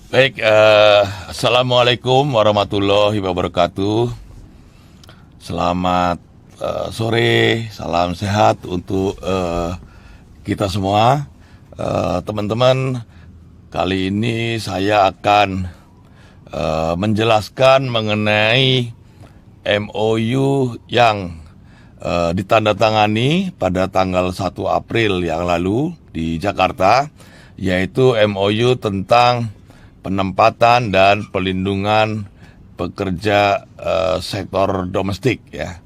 Baik, Assalamualaikum warahmatullahi wabarakatuh. Selamat sore, salam sehat untuk kita semua. Teman-teman, kali ini saya akan menjelaskan mengenai MOU yang ditandatangani pada tanggal 1 April yang lalu di Jakarta, yaitu MOU tentang penempatan dan pelindungan pekerja sektor domestik ya.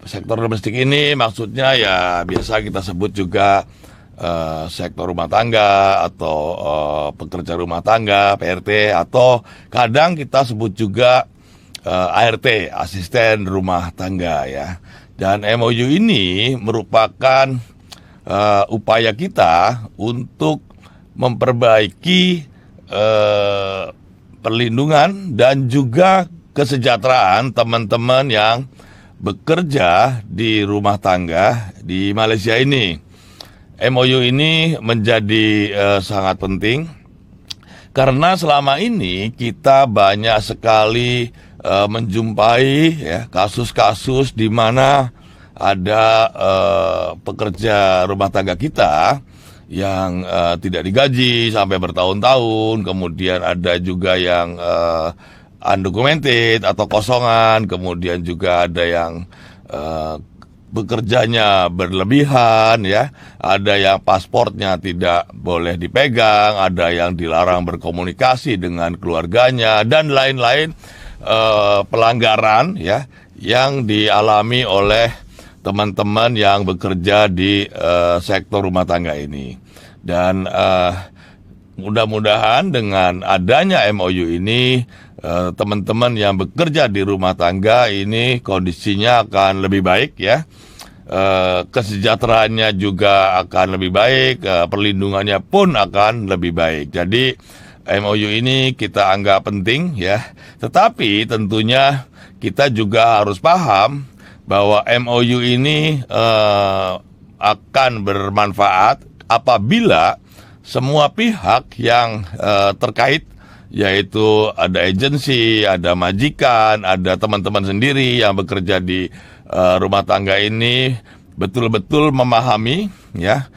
Sektor domestik ini maksudnya ya biasa kita sebut juga sektor rumah tangga atau pekerja rumah tangga, PRT, atau kadang kita sebut juga ART, asisten rumah tangga ya. Dan MOU ini merupakan upaya kita untuk memperbaiki perlindungan dan juga kesejahteraan teman-teman yang bekerja di rumah tangga di Malaysia ini. MOU ini menjadi sangat penting karena selama ini kita banyak sekali menjumpai ya kasus-kasus di mana ada pekerja rumah tangga kita yang tidak digaji sampai bertahun-tahun, kemudian ada juga yang undocumented atau kosongan, kemudian juga ada yang bekerjanya berlebihan ya, ada yang pasportnya tidak boleh dipegang, ada yang dilarang berkomunikasi dengan keluarganya, dan lain-lain pelanggaran ya yang dialami oleh teman-teman yang bekerja di sektor rumah tangga ini. Dan mudah-mudahan dengan adanya MOU ini, teman-teman yang bekerja di rumah tangga ini kondisinya akan lebih baik ya. Kesejahteraannya juga akan lebih baik, perlindungannya pun akan lebih baik. Jadi MOU ini kita anggap penting ya. Tetapi tentunya kita juga harus paham bahwa MOU ini akan bermanfaat apabila semua pihak yang terkait, yaitu ada agensi, ada majikan, ada teman-teman sendiri yang bekerja di rumah tangga ini betul-betul memahami ya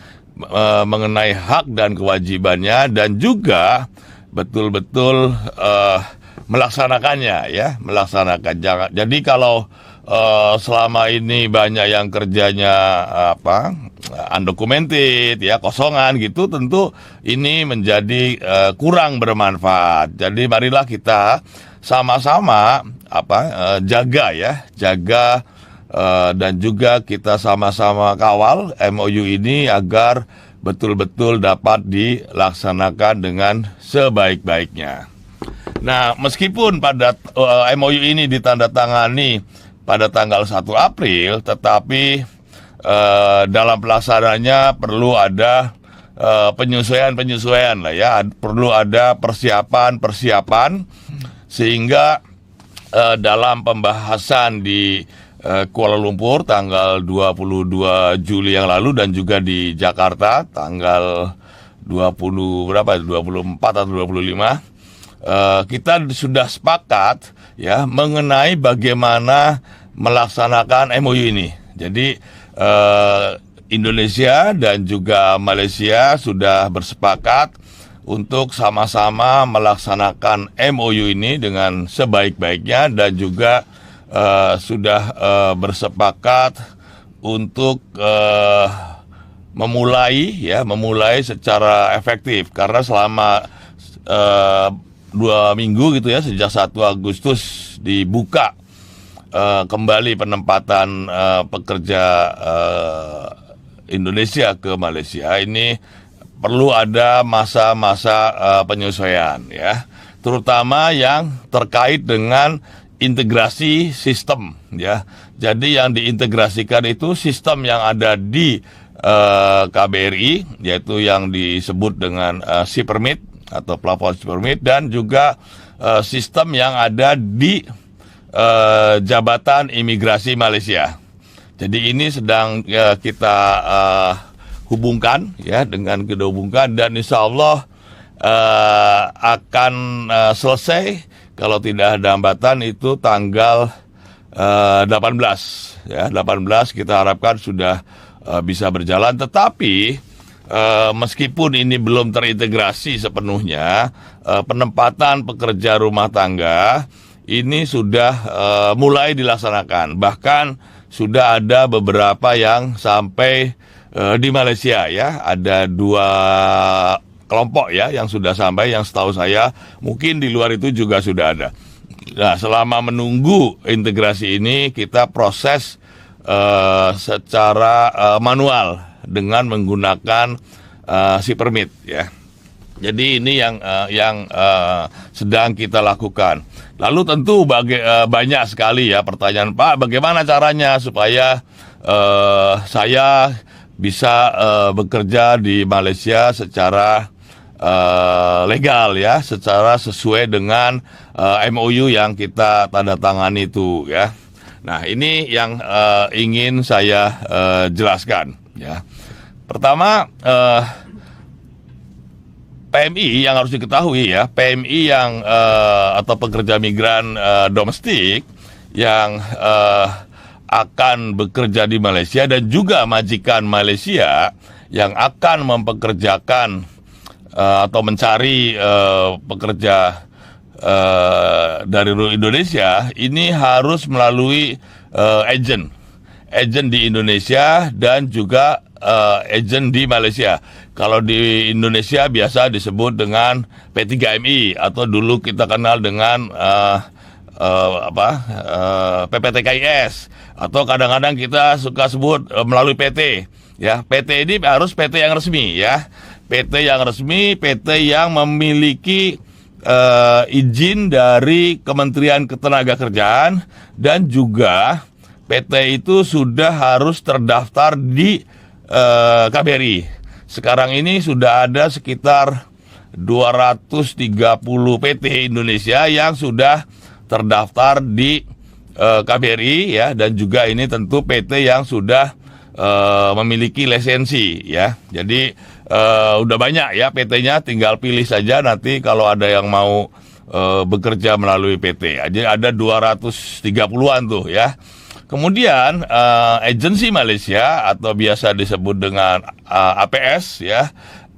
mengenai hak dan kewajibannya, dan juga betul-betul melaksanakannya ya, melaksanakan. Jadi kalau selama ini banyak yang kerjanya undocumented ya, kosongan gitu, tentu ini menjadi kurang bermanfaat. Jadi marilah kita sama-sama jaga dan juga kita sama-sama kawal MOU ini agar betul-betul dapat dilaksanakan dengan sebaik-baiknya. Nah, meskipun pada MOU ini ditandatangani pada tanggal 1 April, tetapi dalam pelaksananya perlu ada penyesuaian lah ya, perlu ada persiapan sehingga dalam pembahasan di Kuala Lumpur tanggal 22 Juli yang lalu dan juga di Jakarta tanggal 24 atau 25, kita sudah sepakat ya mengenai bagaimana melaksanakan MOU ini. Jadi Indonesia dan juga Malaysia sudah bersepakat untuk sama-sama melaksanakan MOU ini dengan sebaik-baiknya, dan juga sudah bersepakat untuk memulai secara efektif, karena selama 2 minggu gitu ya, sejak 1 Agustus dibuka kembali penempatan pekerja Indonesia ke Malaysia. Ini perlu ada masa-masa penyesuaian ya, terutama yang terkait dengan integrasi sistem ya. Jadi yang diintegrasikan itu sistem yang ada di KBRI, yaitu yang disebut dengan SIPERMIT atau plafon SIPERMIT, dan juga sistem yang ada di Jabatan Imigrasi Malaysia. Jadi ini sedang kita hubungkan ya, dengan kita hubungkan, dan insya Allah akan selesai kalau tidak ada hambatan itu tanggal 18 ya, 18 kita harapkan sudah bisa berjalan. Tetapi meskipun ini belum terintegrasi sepenuhnya, penempatan pekerja rumah tangga ini sudah mulai dilaksanakan. Bahkan sudah ada beberapa yang sampai di Malaysia ya, ada 2 kelompok ya yang sudah sampai, yang setahu saya mungkin di luar itu juga sudah ada. Nah, selama menunggu integrasi ini kita proses secara manual dengan menggunakan si permit ya. Jadi ini yang sedang kita lakukan. Lalu tentu banyak sekali ya pertanyaan, Pak, bagaimana caranya supaya saya bisa bekerja di Malaysia secara legal ya, secara sesuai dengan MOU yang kita tanda tangani itu ya. Nah, ini yang ingin saya jelaskan ya. Pertama, PMI yang harus diketahui ya, PMI yang atau pekerja migran domestik yang akan bekerja di Malaysia dan juga majikan Malaysia yang akan mempekerjakan atau mencari pekerja dari Indonesia ini harus melalui agen di Indonesia dan juga agen di Malaysia. Kalau di Indonesia biasa disebut dengan P3MI atau dulu kita kenal dengan PPTKIS, atau kadang-kadang kita suka sebut melalui PT ya. PT ini harus PT yang resmi ya. PT yang resmi, PT yang memiliki izin dari Kementerian Ketenagakerjaan, dan juga PT itu sudah harus terdaftar di KBRI. Sekarang ini sudah ada sekitar 230 PT Indonesia yang sudah terdaftar di KBRI ya, dan juga ini tentu PT yang sudah memiliki lisensi ya. Jadi udah banyak ya PT-nya, tinggal pilih saja nanti kalau ada yang mau bekerja melalui PT. Ada 230-an tuh ya. Kemudian agensi Malaysia atau biasa disebut dengan APS ya,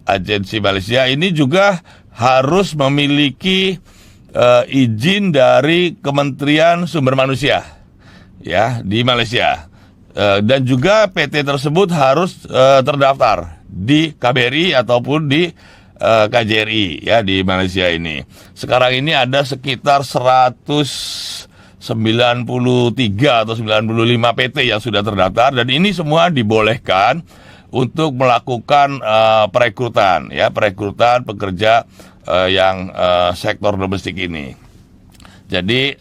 agensi Malaysia ini juga harus memiliki izin dari Kementerian Sumber Manusia ya di Malaysia. Dan juga PT tersebut harus terdaftar di KBRI ataupun di KJRI ya di Malaysia ini. Sekarang ini ada sekitar 193 atau 95 PT yang sudah terdaftar, dan ini semua dibolehkan untuk melakukan perekrutan ya, perekrutan pekerja yang sektor domestik ini. Jadi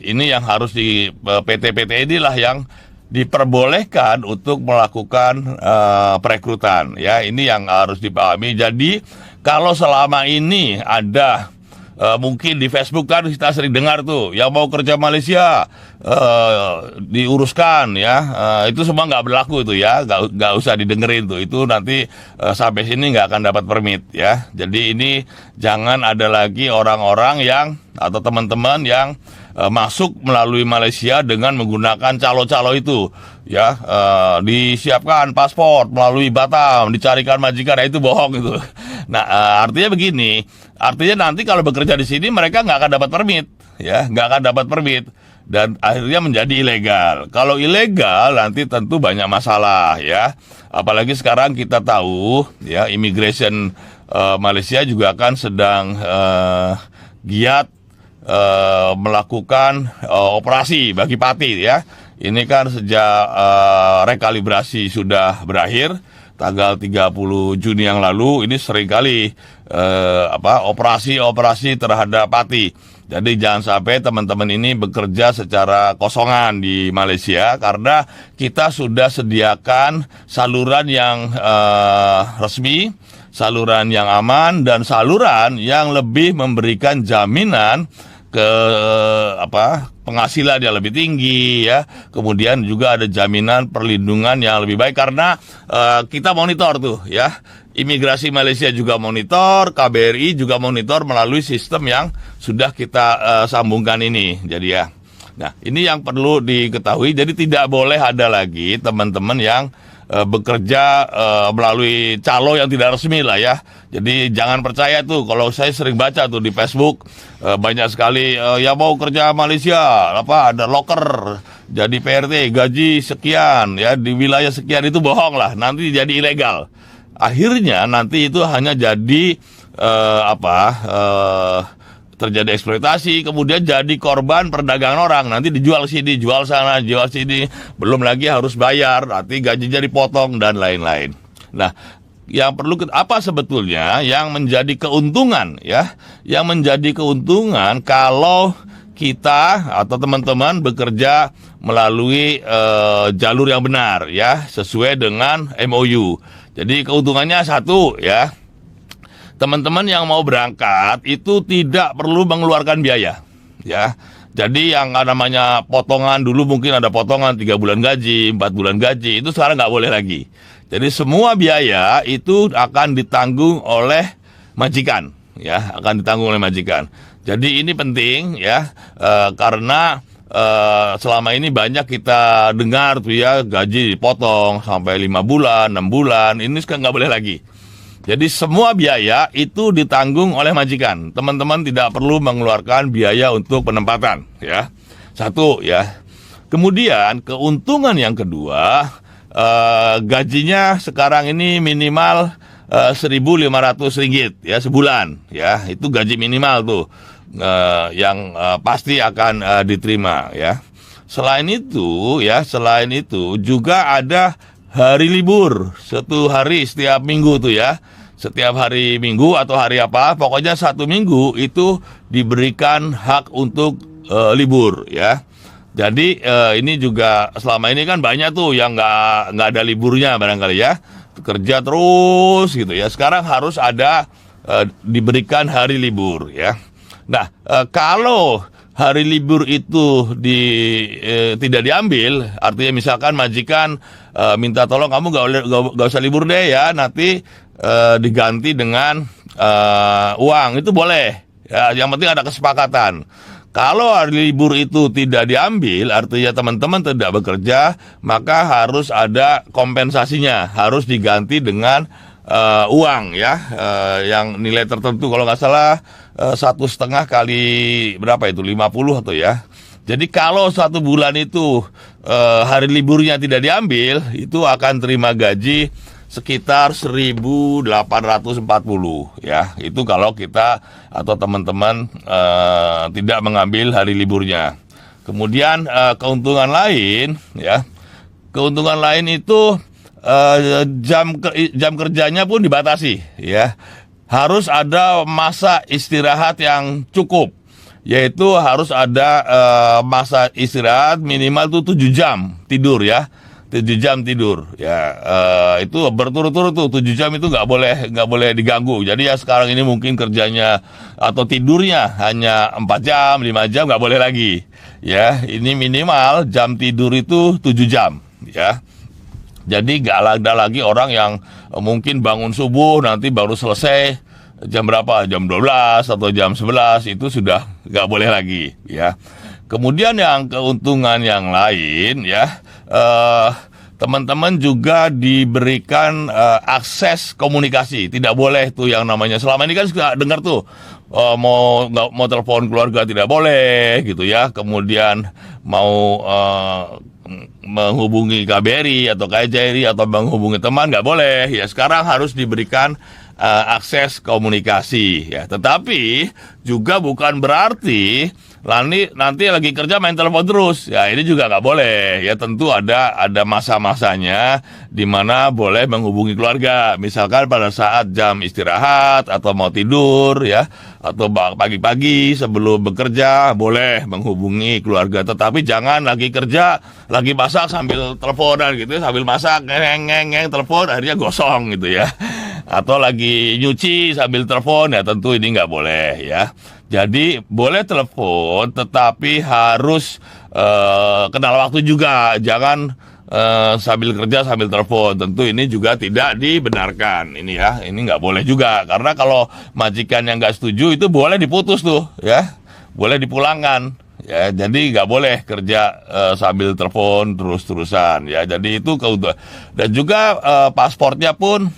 ini yang harus di PT-PT inilah yang diperbolehkan untuk melakukan perekrutan ya. Ini yang harus dipahami. Jadi kalau selama ini ada mungkin di Facebook kan kita sering dengar tuh, yang mau kerja Malaysia diuruskan ya, itu semua nggak berlaku itu ya, nggak usah didengerin tuh, itu nanti sampai sini nggak akan dapat permit ya. Jadi ini jangan ada lagi orang-orang yang atau teman-teman yang masuk melalui Malaysia dengan menggunakan calo-calo itu ya, disiapkan paspor melalui Batam, dicarikan majikan, itu bohong itu. Nah, artinya begini, artinya nanti kalau bekerja di sini mereka nggak akan dapat permit ya, nggak akan dapat permit, dan akhirnya menjadi ilegal. Kalau ilegal nanti tentu banyak masalah ya, apalagi sekarang kita tahu ya, immigration Malaysia juga kan sedang giat melakukan operasi bagi pati ya. Ini kan sejak rekalibrasi sudah berakhir tanggal 30 Juni yang lalu, ini seringkali operasi terhadap pati. Jadi jangan sampai teman-teman ini bekerja secara kosongan di Malaysia, karena kita sudah sediakan saluran yang resmi, saluran yang aman, dan saluran yang lebih memberikan jaminan ke penghasilan yang lebih tinggi ya. Kemudian juga ada jaminan perlindungan yang lebih baik, karena kita monitor tuh ya, Imigrasi Malaysia juga monitor, KBRI juga monitor melalui sistem yang sudah kita sambungkan ini. Jadi ya, nah ini yang perlu diketahui. Jadi tidak boleh ada lagi teman-teman yang bekerja melalui calo yang tidak resmi lah ya. Jadi jangan percaya tuh, kalau saya sering baca tuh di Facebook banyak sekali yang mau kerja Malaysia, apa ada loker jadi PRT gaji sekian ya di wilayah sekian, itu bohong lah, nanti jadi ilegal. Akhirnya nanti itu hanya jadi terjadi eksploitasi, kemudian jadi korban perdagangan orang. Nanti dijual sini, jual sana, jual sini, belum lagi harus bayar, nanti gajinya dipotong dan lain-lain. Nah, yang perlu apa sebetulnya yang menjadi keuntungan ya? Yang menjadi keuntungan kalau kita atau teman-teman bekerja melalui jalur yang benar ya, sesuai dengan MOU. Jadi keuntungannya satu ya, teman-teman yang mau berangkat itu tidak perlu mengeluarkan biaya ya. Jadi yang namanya potongan, dulu mungkin ada potongan 3 bulan gaji, 4 bulan gaji, itu sekarang nggak boleh lagi. Jadi semua biaya itu akan ditanggung oleh majikan ya, akan ditanggung oleh majikan. Jadi ini penting ya, karena selama ini banyak kita dengar tuh ya, gaji dipotong sampai 5 bulan, 6 bulan, ini sekarang nggak boleh lagi. Jadi semua biaya itu ditanggung oleh majikan. Teman-teman tidak perlu mengeluarkan biaya untuk penempatan ya. Satu ya. Kemudian keuntungan yang kedua, gajinya sekarang ini minimal Rp1.500 ya sebulan ya. Itu gaji minimal tuh. Yang pasti akan diterima ya. Selain itu juga ada hari libur 1 hari setiap minggu tuh ya. Setiap hari Minggu atau hari apa, pokoknya 1 minggu itu diberikan hak untuk libur ya. Jadi ini juga selama ini kan banyak tuh yang nggak ada liburnya barangkali ya, kerja terus gitu ya. Sekarang harus ada diberikan hari libur ya. Nah, kalau hari libur itu tidak diambil, artinya misalkan majikan minta tolong kamu gak usah libur deh ya, nanti diganti dengan uang, itu boleh. Ya, yang penting ada kesepakatan. Kalau hari libur itu tidak diambil, artinya teman-teman tidak bekerja, maka harus ada kompensasinya, harus diganti dengan uang ya, yang nilai tertentu, kalau nggak salah 1,5 kali berapa itu 50 atau ya. Jadi kalau 1 bulan itu hari liburnya tidak diambil, itu akan terima gaji sekitar 1.840 ya. Itu kalau kita atau teman-teman tidak mengambil hari liburnya. Kemudian keuntungan lain ya, keuntungan lain itu jam kerjanya pun dibatasi ya. Harus ada masa istirahat yang cukup, yaitu harus ada masa istirahat minimal tuh 7 jam tidur ya. 7 jam tidur ya, itu berturut-turut tuh 7 jam, itu nggak boleh diganggu. Jadi ya sekarang ini mungkin kerjanya atau tidurnya hanya 4 jam, 5 jam, nggak boleh lagi ya. Ini minimal jam tidur itu 7 jam ya. Jadi nggak ada lagi orang yang mungkin bangun subuh nanti baru selesai jam berapa, jam 12 atau jam 11, itu sudah nggak boleh lagi ya. Kemudian yang keuntungan yang lain ya, teman-teman juga diberikan akses komunikasi. Tidak boleh tuh yang namanya, selama ini kan suka dengar tuh mau telepon keluarga tidak boleh gitu ya. Kemudian mau menghubungi KBRI atau KJRI atau menghubungi teman nggak boleh ya. Sekarang harus diberikan akses komunikasi ya. Tetapi juga bukan berarti nanti lagi kerja main telepon terus ya, ini juga nggak boleh ya. Tentu ada masa-masanya di mana boleh menghubungi keluarga, misalkan pada saat jam istirahat atau mau tidur ya, atau pagi-pagi sebelum bekerja boleh menghubungi keluarga. Tetapi jangan lagi kerja, lagi masak sambil teleponan gitu, sambil masak ngeng telepon, akhirnya gosong gitu ya. Atau lagi nyuci sambil telepon, ya tentu ini nggak boleh ya. Jadi boleh telepon, tetapi harus kenal waktu juga. Jangan sambil kerja sambil telepon. Tentu ini juga tidak dibenarkan. Ini ya, ini nggak boleh juga. Karena kalau majikan yang nggak setuju itu boleh diputus tuh, ya, boleh dipulangkan. Ya, jadi nggak boleh kerja sambil telepon terus-terusan. Ya, jadi itu keuntungan. Dan juga pasportnya pun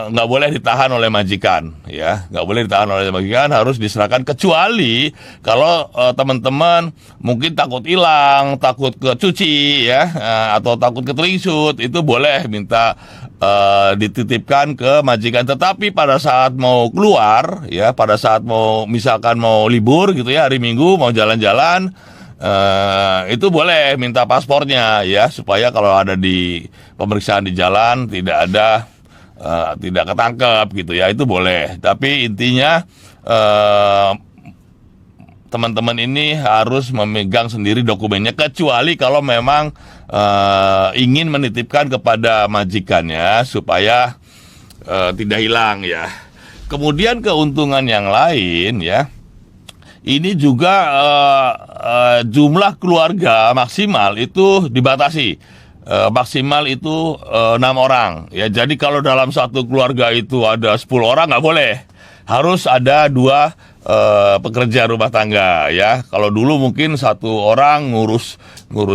nggak boleh ditahan oleh majikan, ya, nggak boleh ditahan oleh majikan, harus diserahkan kecuali kalau teman-teman mungkin takut hilang, takut kecuci, ya, atau takut ketelingsut, itu boleh minta dititipkan ke majikan. Tetapi pada saat mau keluar, ya, pada saat mau misalkan mau libur gitu ya, hari Minggu mau jalan-jalan, itu boleh minta paspornya, ya, supaya kalau ada di pemeriksaan di jalan tidak ketangkep gitu ya, itu boleh. Tapi intinya teman-teman ini harus memegang sendiri dokumennya, kecuali kalau memang ingin menitipkan kepada majikannya supaya tidak hilang, ya. Kemudian keuntungan yang lain, ya, ini juga jumlah keluarga maksimal itu dibatasi. Maksimal itu 6 orang, ya. Jadi kalau dalam satu keluarga itu ada 10 orang, nggak boleh. Harus ada 2 pekerja rumah tangga, ya. Kalau dulu mungkin satu orang ngurus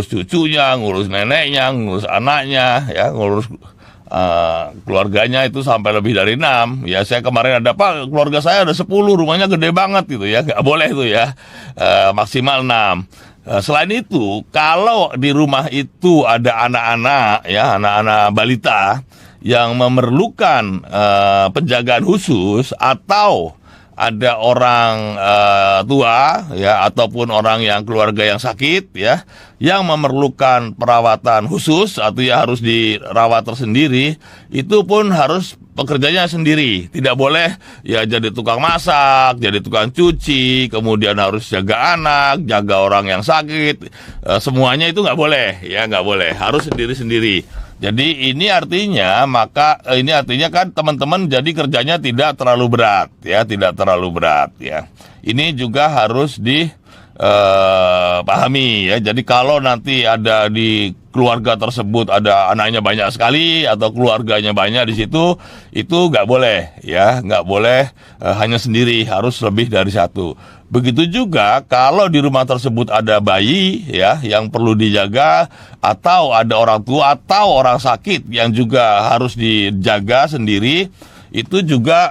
cucunya, ngurus neneknya, ngurus anaknya, ya, ngurus keluarganya itu sampai lebih dari 6. Ya, saya kemarin ada, Pak, keluarga saya ada 10, rumahnya gede banget gitu ya. Nggak boleh itu, ya. Maksimal 6. Selain itu, kalau di rumah itu ada anak-anak, ya, anak-anak balita yang memerlukan penjagaan khusus, atau ada orang tua, ya, ataupun orang yang keluarga yang sakit, ya, yang memerlukan perawatan khusus atau ya harus dirawat tersendiri, itu pun harus pekerjanya sendiri. Tidak boleh ya jadi tukang masak, jadi tukang cuci, kemudian harus jaga anak, jaga orang yang sakit, semuanya itu nggak boleh, ya, nggak boleh, harus sendiri-sendiri. Jadi ini artinya kan teman-teman jadi kerjanya tidak terlalu berat, ya, tidak terlalu berat, ya. Ini juga harus dipahami, ya. Jadi kalau nanti ada di keluarga tersebut ada anaknya banyak sekali atau keluarganya banyak di situ, itu nggak boleh, ya, nggak boleh hanya sendiri, harus lebih dari satu. Begitu juga kalau di rumah tersebut ada bayi, ya, yang perlu dijaga, atau ada orang tua atau orang sakit yang juga harus dijaga sendiri, itu juga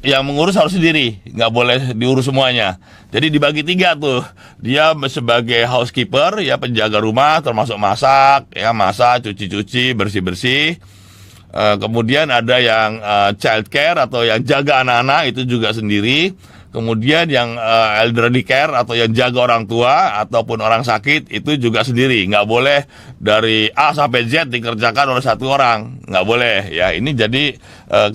yang mengurus harus sendiri, nggak boleh diurus semuanya. Jadi dibagi 3 tuh. Dia sebagai housekeeper, ya, penjaga rumah, termasuk masak, ya, masak, cuci-cuci, bersih-bersih. Kemudian ada yang child care atau yang jaga anak-anak, itu juga sendiri. Kemudian yang elderly care atau yang jaga orang tua ataupun orang sakit, itu juga sendiri. Nggak boleh dari A sampai Z dikerjakan oleh satu orang, nggak boleh, ya. Ini jadi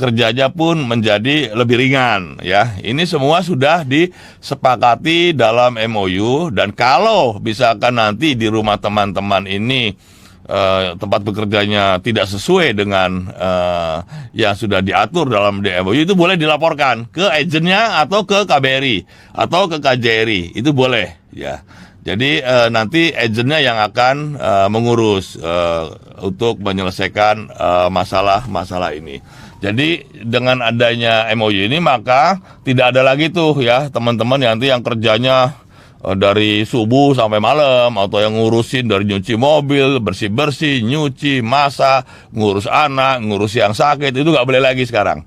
kerjanya pun menjadi lebih ringan, ya. Ini semua sudah disepakati dalam MOU. Dan kalau misalkan nanti di rumah teman-teman ini tempat bekerjanya tidak sesuai dengan yang sudah diatur dalam MOU, itu boleh dilaporkan ke agennya atau ke KBRI atau ke KJRI, itu boleh, ya. Jadi nanti agennya yang akan mengurus untuk menyelesaikan masalah-masalah ini. Jadi dengan adanya MOU ini, maka tidak ada lagi tuh, ya, teman-teman nanti yang kerjanya dari subuh sampai malam, atau yang ngurusin dari nyuci mobil, bersih-bersih, nyuci, masak, ngurus anak, ngurus yang sakit, itu nggak boleh lagi sekarang,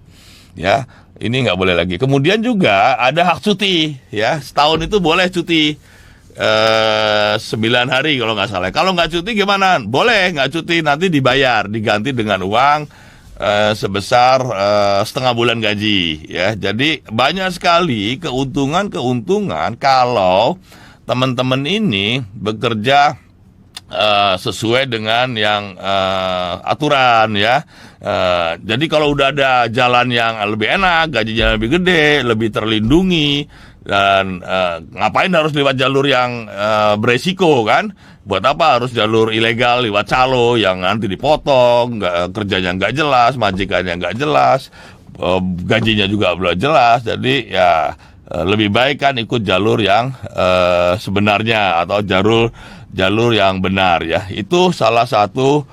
ya. Ini nggak boleh lagi. Kemudian juga ada hak cuti, ya. Setahun itu boleh cuti 9 hari kalau nggak salah. Kalau nggak cuti gimana? Boleh nggak cuti, nanti dibayar, diganti dengan uang sebesar setengah bulan gaji, ya. Jadi banyak sekali keuntungan kalau teman-teman ini bekerja sesuai dengan yang aturan, ya. Jadi kalau udah ada jalan yang lebih enak, gajinya lebih gede, lebih terlindungi, dan ngapain harus lewat jalur yang beresiko, kan? Buat apa harus jalur ilegal lewat calo yang nanti dipotong, kerjanya nggak jelas, majikannya nggak jelas, gajinya juga belum jelas. Jadi ya lebih baik kan ikut jalur yang sebenarnya, atau jalur yang benar ya. Itu salah satu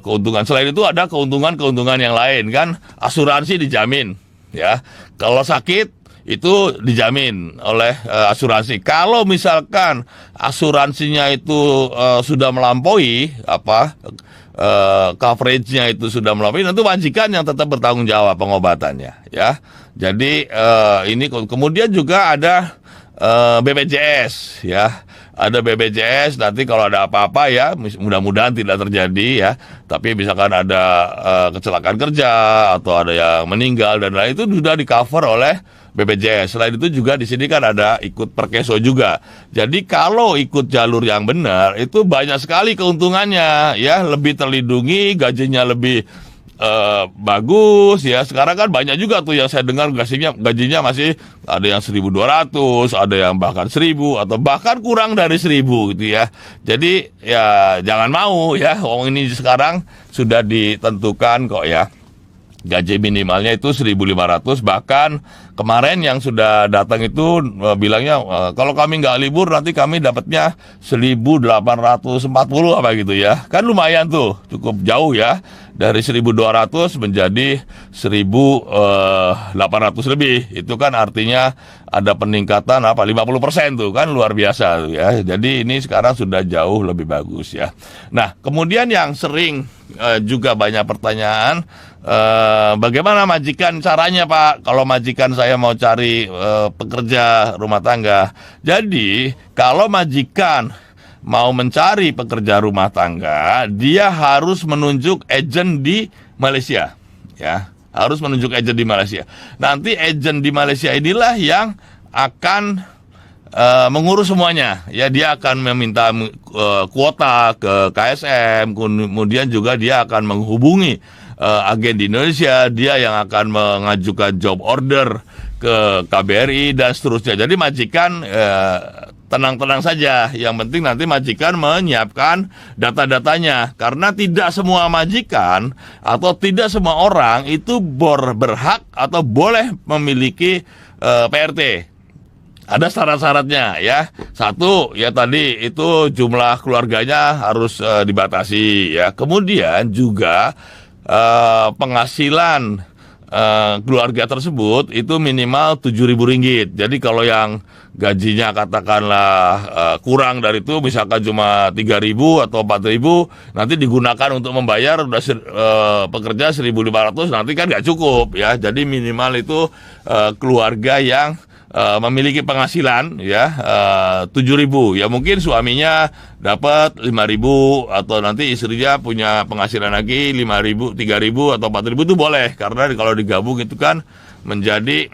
keuntungan. Selain itu ada keuntungan-keuntungan yang lain kan, asuransi dijamin ya. Kalau sakit itu dijamin oleh asuransi. Kalau misalkan asuransinya itu sudah melampaui coveragenya itu sudah melampaui, tentu majikan yang tetap bertanggung jawab pengobatannya ya. Jadi ini kemudian juga ada BPJS ya. Ada BPJS, nanti kalau ada apa-apa ya, mudah-mudahan tidak terjadi ya. Tapi misalkan ada kecelakaan kerja atau ada yang meninggal dan lain, itu sudah di-cover oleh BPJS. Selain itu juga di sini kan ada ikut Perkeso juga. Jadi kalau ikut jalur yang benar itu banyak sekali keuntungannya ya, lebih terlindungi, gajinya lebih bagus ya. Sekarang kan banyak juga tuh yang saya dengar gajinya masih ada yang 1.200, ada yang bahkan 1.000 atau bahkan kurang dari 1.000 gitu ya. Jadi ya jangan mau ya, ini sekarang sudah ditentukan kok ya. Gaji minimalnya itu 1.500, bahkan kemarin yang sudah datang itu bilangnya kalau kami nggak libur nanti kami dapatnya 1.840 apa gitu ya. Kan lumayan tuh, cukup jauh ya. Dari 1.200 menjadi 1.800 lebih. Itu kan artinya ada peningkatan 50% tuh kan, luar biasa tuh ya. Jadi ini sekarang sudah jauh lebih bagus ya. Nah, kemudian yang sering juga banyak pertanyaan, bagaimana majikan caranya Pak kalau majikan saya mau cari pekerja rumah tangga. Jadi kalau majikan mau mencari pekerja rumah tangga, dia harus menunjuk agen di Malaysia ya, harus menunjuk agen di Malaysia. Nanti agen di Malaysia inilah yang akan mengurus semuanya ya. Dia akan meminta kuota ke KSM, kemudian juga dia akan menghubungi agen di Indonesia, dia yang akan mengajukan job order ke KBRI dan seterusnya. Jadi majikan tenang-tenang saja, yang penting nanti majikan menyiapkan data-datanya. Karena tidak semua majikan atau tidak semua orang itu berhak atau boleh memiliki PRT. Ada syarat-syaratnya ya. Satu, ya tadi itu jumlah keluarganya harus dibatasi ya. Kemudian juga penghasilan keluarga tersebut itu minimal Rp7.000. Jadi kalau yang gajinya katakanlah kurang dari itu, misalkan cuma 3.000 atau 4.000, nanti digunakan untuk membayar udah pekerja 1.500, nanti kan nggak cukup ya. Jadi minimal itu keluarga yang memiliki penghasilan ya 7.000 ya, mungkin suaminya dapat 5.000 atau nanti istrinya punya penghasilan lagi 5.000, 3.000 atau 4.000 itu boleh, karena kalau digabung itu kan menjadi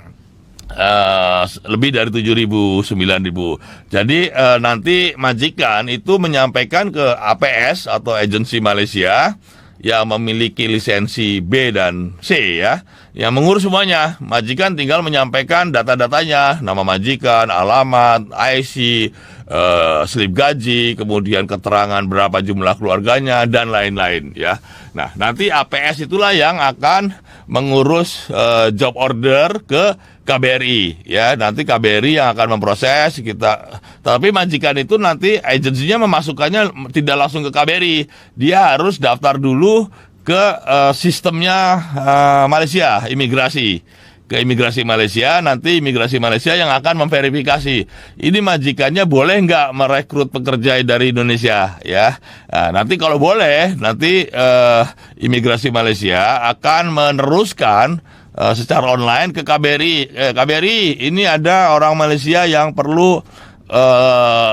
lebih dari 7.000, 9.000. Jadi nanti majikan itu menyampaikan ke APS atau agensi Malaysia yang memiliki lisensi B dan C ya, yang mengurus semuanya. Majikan tinggal menyampaikan data-datanya, nama majikan, alamat, IC, slip gaji, kemudian keterangan berapa jumlah keluarganya dan lain-lain ya. Nah, nanti APS itulah yang akan mengurus job order ke KBRI ya. Nanti KBRI yang akan memproses kita. Tapi majikan itu nanti agensinya memasukkannya tidak langsung ke KBRI. Dia harus daftar dulu ke sistemnya Malaysia, imigrasi. Ke imigrasi Malaysia, nanti imigrasi Malaysia yang akan memverifikasi ini majikannya boleh nggak merekrut pekerja dari Indonesia ya. Nah, nanti kalau boleh, nanti imigrasi Malaysia akan meneruskan secara online ke KBRI. KBRI, ini ada orang Malaysia yang perlu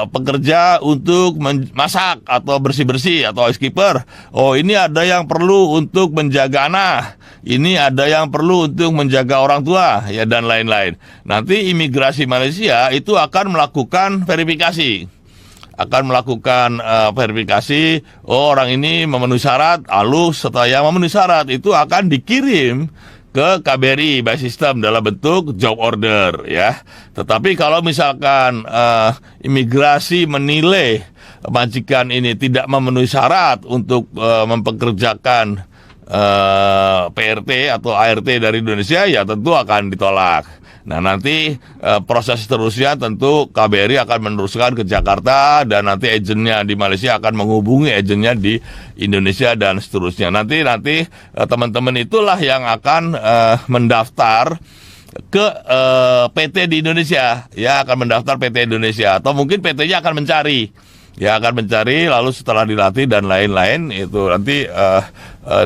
pekerja untuk masak atau bersih-bersih atau housekeeper. Oh, ini ada yang perlu untuk menjaga anak. Ini ada yang perlu untuk menjaga orang tua ya, dan lain-lain. Nanti imigrasi Malaysia itu akan melakukan verifikasi. Verifikasi, oh orang ini memenuhi syarat, lalu setelah yang memenuhi syarat itu akan dikirim ke KBRI by system dalam bentuk job order ya. Tetapi kalau misalkan imigrasi menilai majikan ini tidak memenuhi syarat untuk mempekerjakan PRT atau ART dari Indonesia, ya tentu akan ditolak. Nah, nanti proses seterusnya tentu KBRI akan meneruskan ke Jakarta, dan nanti agennya di Malaysia akan menghubungi agennya di Indonesia dan seterusnya. Nanti teman-teman itulah yang akan mendaftar ke PT di Indonesia, ya, akan mendaftar PT Indonesia, atau mungkin PT-nya akan mencari, ya, akan mencari, lalu setelah dilatih dan lain-lain itu nanti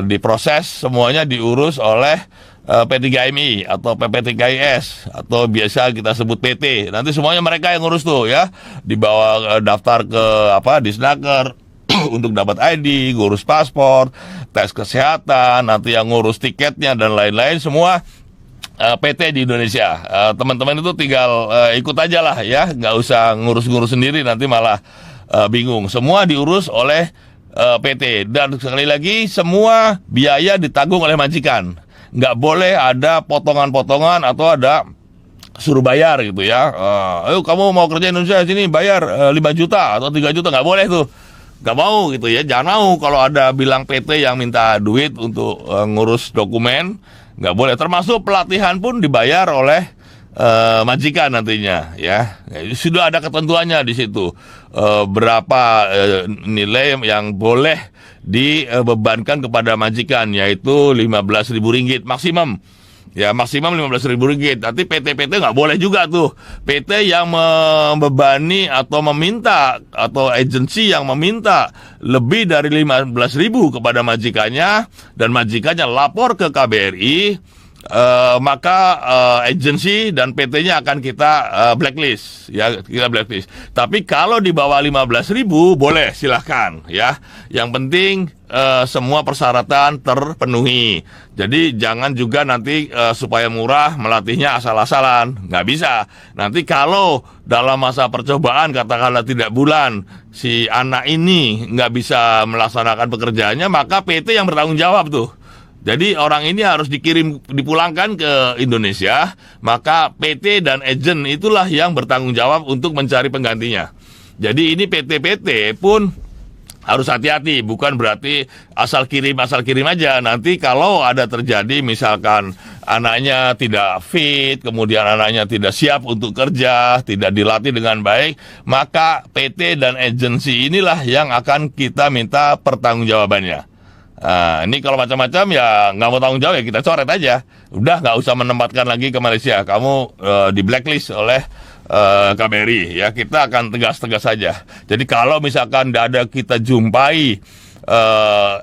diproses, semuanya diurus oleh P3MI atau PP3IS atau biasa kita sebut PT. Nanti semuanya mereka yang ngurus tuh, ya, dibawa daftar ke Disnaker untuk dapat ID, ngurus paspor, tes kesehatan, nanti yang ngurus tiketnya dan lain-lain semua PT di Indonesia. Teman-teman itu tinggal ikut aja lah, ya, nggak usah ngurus-ngurus sendiri, nanti malah bingung. Semua diurus oleh PT, dan sekali lagi semua biaya ditanggung oleh majikan. Nggak boleh ada potongan-potongan atau ada suruh bayar gitu, ya. Ayo kamu mau kerja Indonesia sini bayar 5 juta atau 3 juta, nggak boleh tuh. Nggak mau gitu, ya, jangan mau kalau ada bilang PT yang minta duit untuk ngurus dokumen. Nggak boleh, termasuk pelatihan pun dibayar oleh majikan nantinya, ya. Sudah ada ketentuannya di situ, berapa nilai yang boleh dibebankan kepada majikan, yaitu Rp15.000 maksimum. Ya, maksimum Rp15.000. Nanti PT-PT nggak boleh juga tuh. PT yang membebani atau meminta, atau agensi yang meminta lebih dari 15.000 kepada majikannya, dan majikannya lapor ke KBRI, maka agensi dan PT-nya akan kita blacklist, ya, kita blacklist. Tapi kalau di bawah 15.000 boleh, silahkan, ya. Yang penting semua persyaratan terpenuhi. Jadi jangan juga nanti supaya murah melatihnya asal-asalan, nggak bisa. Nanti kalau dalam masa percobaan, katakanlah 3 bulan, si anak ini nggak bisa melaksanakan pekerjaannya, maka PT yang bertanggung jawab tuh. Jadi orang ini harus dipulangkan ke Indonesia, maka PT dan agen itulah yang bertanggung jawab untuk mencari penggantinya. Jadi ini PT-PT pun harus hati-hati, bukan berarti asal kirim aja. Nanti kalau ada terjadi misalkan anaknya tidak fit, kemudian anaknya tidak siap untuk kerja, tidak dilatih dengan baik, maka PT dan agensi inilah yang akan kita minta pertanggungjawabannya. Ini kalau macam-macam ya nggak mau tanggung jawab, ya kita coret aja. Udah nggak usah menempatkan lagi ke Malaysia. Kamu di blacklist oleh KBRI, ya. Kita akan tegas-tegas saja. Jadi kalau misalkan ada kita jumpai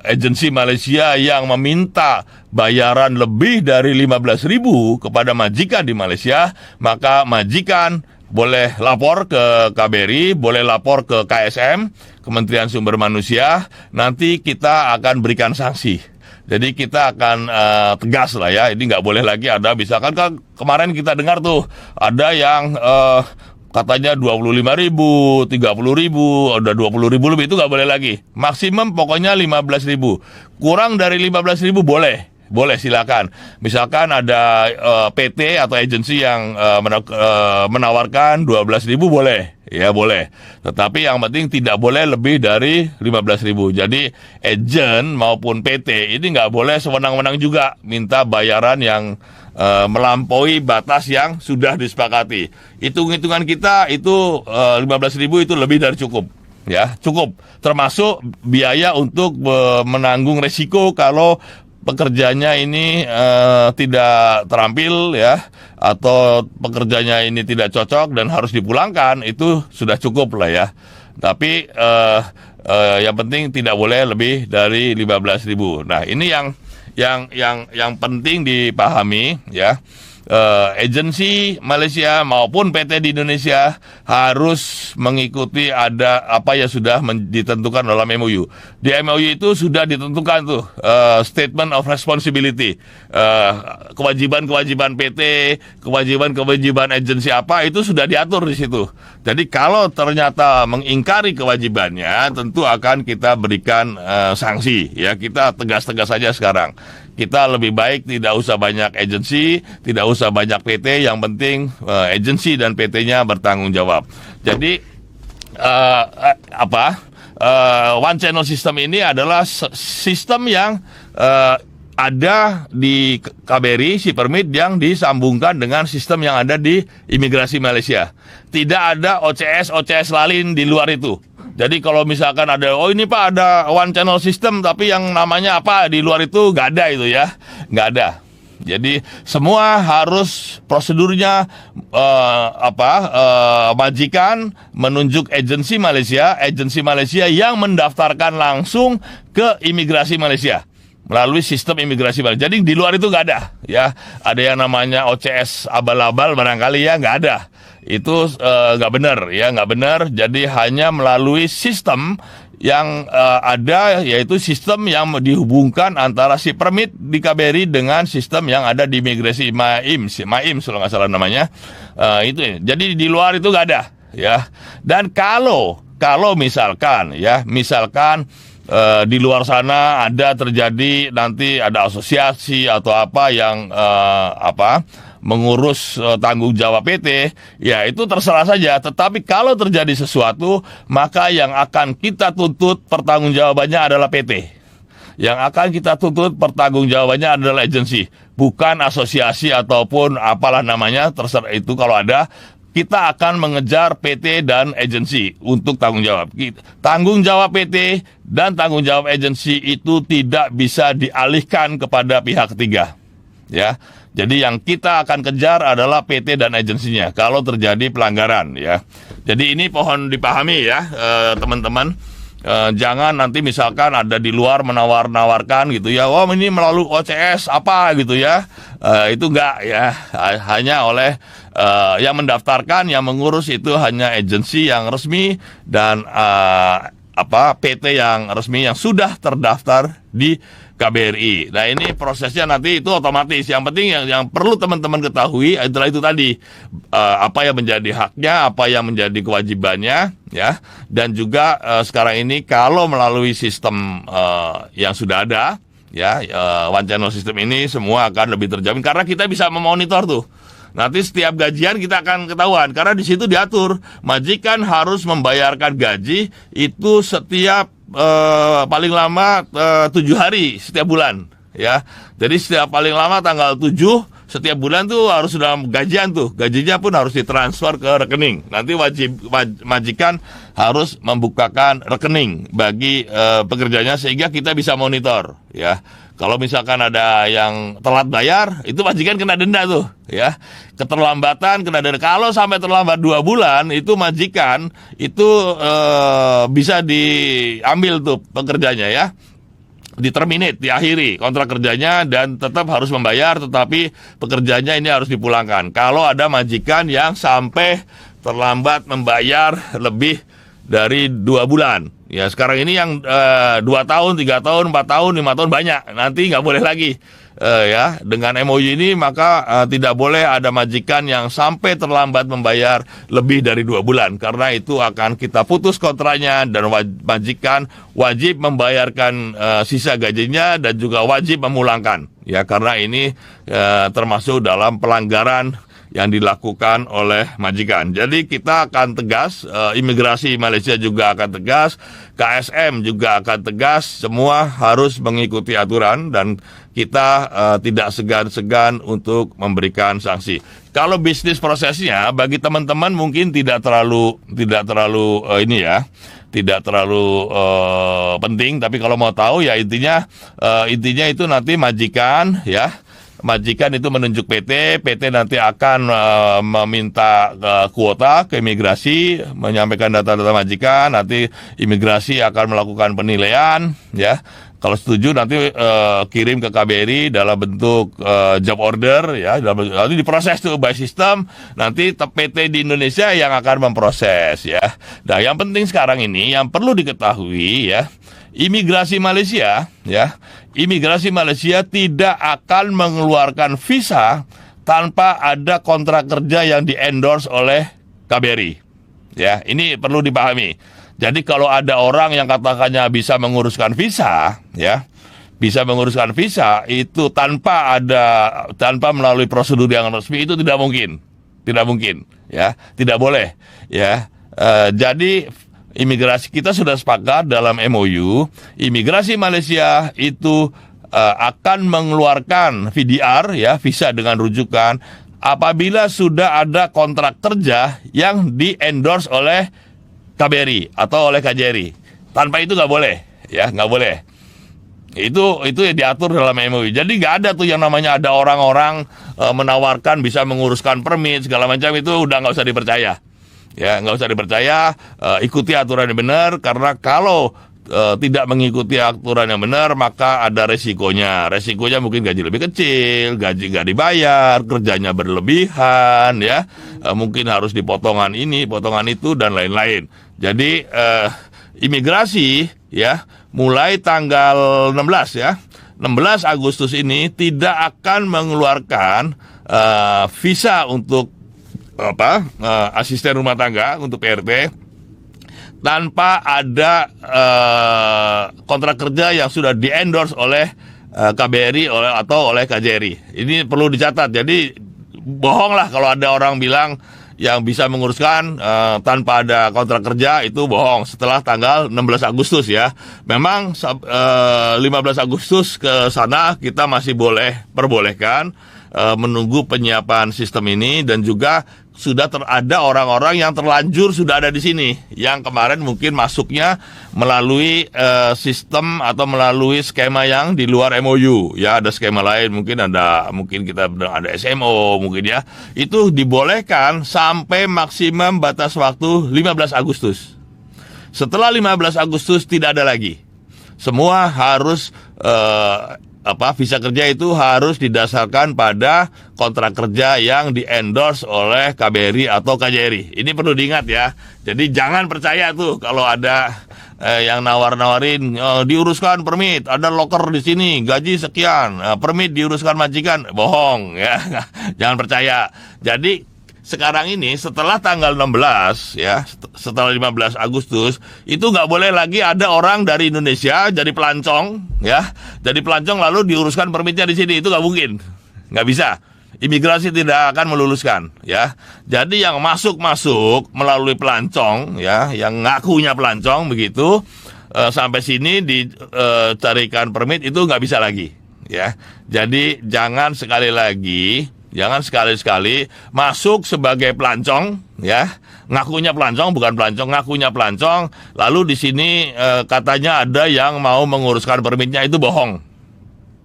agensi Malaysia yang meminta bayaran lebih dari 15.000 kepada majikan di Malaysia, maka majikan boleh lapor ke KBRI, boleh lapor ke KSM, Kementerian Sumber Manusia. Nanti kita akan berikan sanksi. Jadi kita akan tegas lah, ya. Ini nggak boleh lagi ada, misalkan kan kemarin kita dengar tuh ada yang katanya 25.000, 30.000, udah 20.000 lebih, itu nggak boleh lagi. Maksimum pokoknya 15.000. Kurang dari 15.000 boleh. Boleh, silakan. Misalkan ada PT atau agensi yang menawarkan 12.000, boleh, ya, boleh. Tetapi yang penting tidak boleh lebih dari 15.000. Jadi agen maupun PT ini nggak boleh sewenang-wenang juga minta bayaran yang melampaui batas yang sudah disepakati. Hitung-hitungan kita itu 15.000 itu lebih dari cukup. Ya, cukup. Termasuk biaya untuk menanggung resiko kalau pekerjanya ini tidak terampil, ya, atau pekerjanya ini tidak cocok dan harus dipulangkan, itu sudah cukup lah, ya. Tapi yang penting tidak boleh lebih dari 15.000. Nah, ini yang penting dipahami, ya. Agensi Malaysia maupun PT di Indonesia harus mengikuti ada apa yang sudah ditentukan dalam MOU. Di MOU itu sudah ditentukan tuh statement of responsibility, kewajiban-kewajiban PT, kewajiban-kewajiban agensi apa, itu sudah diatur di situ. Jadi kalau ternyata mengingkari kewajibannya, tentu akan kita berikan sanksi, ya. Kita tegas-tegas saja sekarang. Kita lebih baik tidak usah banyak agensi, tidak usah banyak PT, yang penting agensi dan PT-nya bertanggung jawab. Jadi one channel system ini adalah sistem yang ada di KBRI si permit yang disambungkan dengan sistem yang ada di imigrasi Malaysia. Tidak ada OCS lain di luar itu. Jadi kalau misalkan ada, oh ini Pak ada one channel system tapi yang namanya apa di luar itu, nggak ada itu ya, nggak ada. Jadi semua harus prosedurnya majikan menunjuk agensi Malaysia yang mendaftarkan langsung ke imigrasi Malaysia melalui sistem imigrasi Malaysia. Jadi di luar itu nggak ada, ya. Ada yang namanya OCS abal-abal barangkali ya, nggak ada. Itu nggak benar, ya, nggak benar. Jadi hanya melalui sistem yang ada, yaitu sistem yang dihubungkan antara si permit di KBRI dengan sistem yang ada di imigrasi MAIM kalau nggak salah namanya. Itu. Jadi di luar itu nggak ada, ya. Dan kalau misalkan di luar sana ada terjadi nanti ada asosiasi atau apa yang mengurus tanggung jawab PT, ya itu terserah saja. Tetapi kalau terjadi sesuatu, maka yang akan kita tuntut pertanggungjawabannya adalah PT. Yang akan kita tuntut pertanggungjawabannya adalah agensi, bukan asosiasi ataupun apalah namanya, terserah itu kalau ada. Kita akan mengejar PT dan agensi untuk tanggung jawab. Tanggung jawab PT dan tanggung jawab agensi itu tidak bisa dialihkan kepada pihak ketiga. Ya, jadi yang kita akan kejar adalah PT dan agensinya kalau terjadi pelanggaran. Ya, jadi ini pohon dipahami ya, teman-teman. Jangan nanti misalkan ada di luar menawar-nawarkan gitu ya, oh ini melalui OCS apa gitu ya, itu enggak ya, hanya oleh yang mendaftarkan, yang mengurus itu hanya agensi yang resmi dan PT yang resmi yang sudah terdaftar di KBRI. Nah ini prosesnya nanti itu otomatis. Yang penting yang perlu teman-teman ketahui adalah itu tadi, apa yang menjadi haknya, apa yang menjadi kewajibannya, ya. Dan juga sekarang ini kalau melalui sistem yang sudah ada, ya, one channel system ini semua akan lebih terjamin karena kita bisa memonitor tuh. Nanti setiap gajian kita akan ketahuan karena di situ diatur majikan harus membayarkan gaji itu setiap paling lama 7 hari setiap bulan, ya. Jadi setiap paling lama tanggal 7 setiap bulan tuh harus sudah gajian tuh. Gajinya pun harus ditransfer ke rekening. Nanti majikan harus membukakan rekening bagi pekerjanya sehingga kita bisa monitor, ya. Kalau misalkan ada yang telat bayar, itu majikan kena denda tuh, ya. Keterlambatan kena denda. Kalau sampai terlambat 2 bulan, itu majikan itu bisa diambil tuh pekerjanya, ya. Diterminate, diakhiri kontrak kerjanya dan tetap harus membayar, tetapi pekerjanya ini harus dipulangkan. Kalau ada majikan yang sampai terlambat membayar lebih dari 2 bulan. Ya sekarang ini yang 2 tahun, 3 tahun, 4 tahun, 5 tahun banyak. Nanti nggak boleh lagi. Ya dengan MOU ini maka tidak boleh ada majikan yang sampai terlambat membayar lebih dari 2 bulan. Karena itu akan kita putus kontraknya dan majikan wajib membayarkan sisa gajinya dan juga wajib memulangkan. Ya karena ini termasuk dalam pelanggaran yang dilakukan oleh majikan. Jadi kita akan tegas, imigrasi Malaysia juga akan tegas, KSM juga akan tegas, semua harus mengikuti aturan dan kita tidak segan-segan untuk memberikan sanksi. Kalau bisnis prosesnya bagi teman-teman mungkin tidak terlalu penting, tapi kalau mau tahu ya intinya itu nanti majikan itu menunjuk PT nanti akan meminta kuota ke imigrasi, menyampaikan data-data majikan, nanti imigrasi akan melakukan penilaian, ya. Kalau setuju nanti kirim ke KBRI dalam bentuk job order, ya. Nanti diproses tuh by system, nanti PT di Indonesia yang akan memproses, ya. Nah, yang penting sekarang ini yang perlu diketahui, ya. Imigrasi Malaysia tidak akan mengeluarkan visa tanpa ada kontrak kerja yang di-endorse oleh KBRI. Ya, ini perlu dipahami. Jadi kalau ada orang yang katakannya bisa menguruskan visa, ya, bisa menguruskan visa itu tanpa melalui prosedur yang resmi itu tidak mungkin, ya, tidak boleh, ya. Jadi imigrasi kita sudah sepakat dalam MOU, imigrasi Malaysia itu akan mengeluarkan VDR, ya, visa dengan rujukan, apabila sudah ada kontrak kerja yang di-endorse oleh KBRI atau oleh KJRI. Tanpa itu nggak boleh, ya, nggak boleh. Itu ya diatur dalam MOU. Jadi nggak ada tuh yang namanya ada orang-orang menawarkan bisa menguruskan permit segala macam, itu udah nggak usah dipercaya. Ya, nggak usah dipercaya. Ikuti aturan yang benar, karena kalau tidak mengikuti aturan yang benar maka ada resikonya. Resikonya mungkin gaji lebih kecil, gaji nggak dibayar, kerjanya berlebihan, ya, mungkin harus dipotongan ini, potongan itu, dan lain-lain. Jadi imigrasi, ya, mulai tanggal 16, ya, 16 Agustus ini tidak akan mengeluarkan visa untuk asisten rumah tangga untuk PRT tanpa ada kontrak kerja yang sudah di-endorse oleh KBRI atau oleh KJRI. Ini perlu dicatat. Jadi bohong lah kalau ada orang bilang yang bisa menguruskan tanpa ada kontrak kerja, itu bohong. Setelah tanggal 16 Agustus, ya. Memang 15 Agustus ke sana kita masih perbolehkan menunggu penyiapan sistem ini, dan juga sudah ada orang-orang yang terlanjur sudah ada di sini, yang kemarin mungkin masuknya melalui sistem atau melalui skema yang di luar MOU, ya, ada skema lain, mungkin kita ada SMO mungkin, ya. Itu dibolehkan sampai maksimum batas waktu 15 Agustus. Setelah 15 Agustus tidak ada lagi. Semua harus visa kerja itu harus didasarkan pada kontrak kerja yang di-endorse oleh KBRI atau KJRI. Ini perlu diingat, ya. Jadi jangan percaya tuh kalau ada yang nawar-nawarin diuruskan permit, ada loker di sini, gaji sekian, permit diuruskan majikan, bohong, ya. Jangan percaya. Jadi sekarang ini setelah tanggal 16, ya, setelah 15 Agustus itu nggak boleh lagi ada orang dari Indonesia jadi pelancong, ya, jadi pelancong lalu diuruskan permitnya di sini. Itu nggak mungkin, nggak bisa. Imigrasi tidak akan meluluskan, ya. Jadi yang masuk melalui pelancong, ya, yang ngakunya pelancong begitu, sampai sini dicarikan permit, itu nggak bisa lagi, ya. Jadi jangan sekali-sekali masuk sebagai pelancong, ya, ngakunya pelancong, bukan pelancong, ngakunya pelancong, lalu di sini katanya ada yang mau menguruskan permitnya, itu bohong.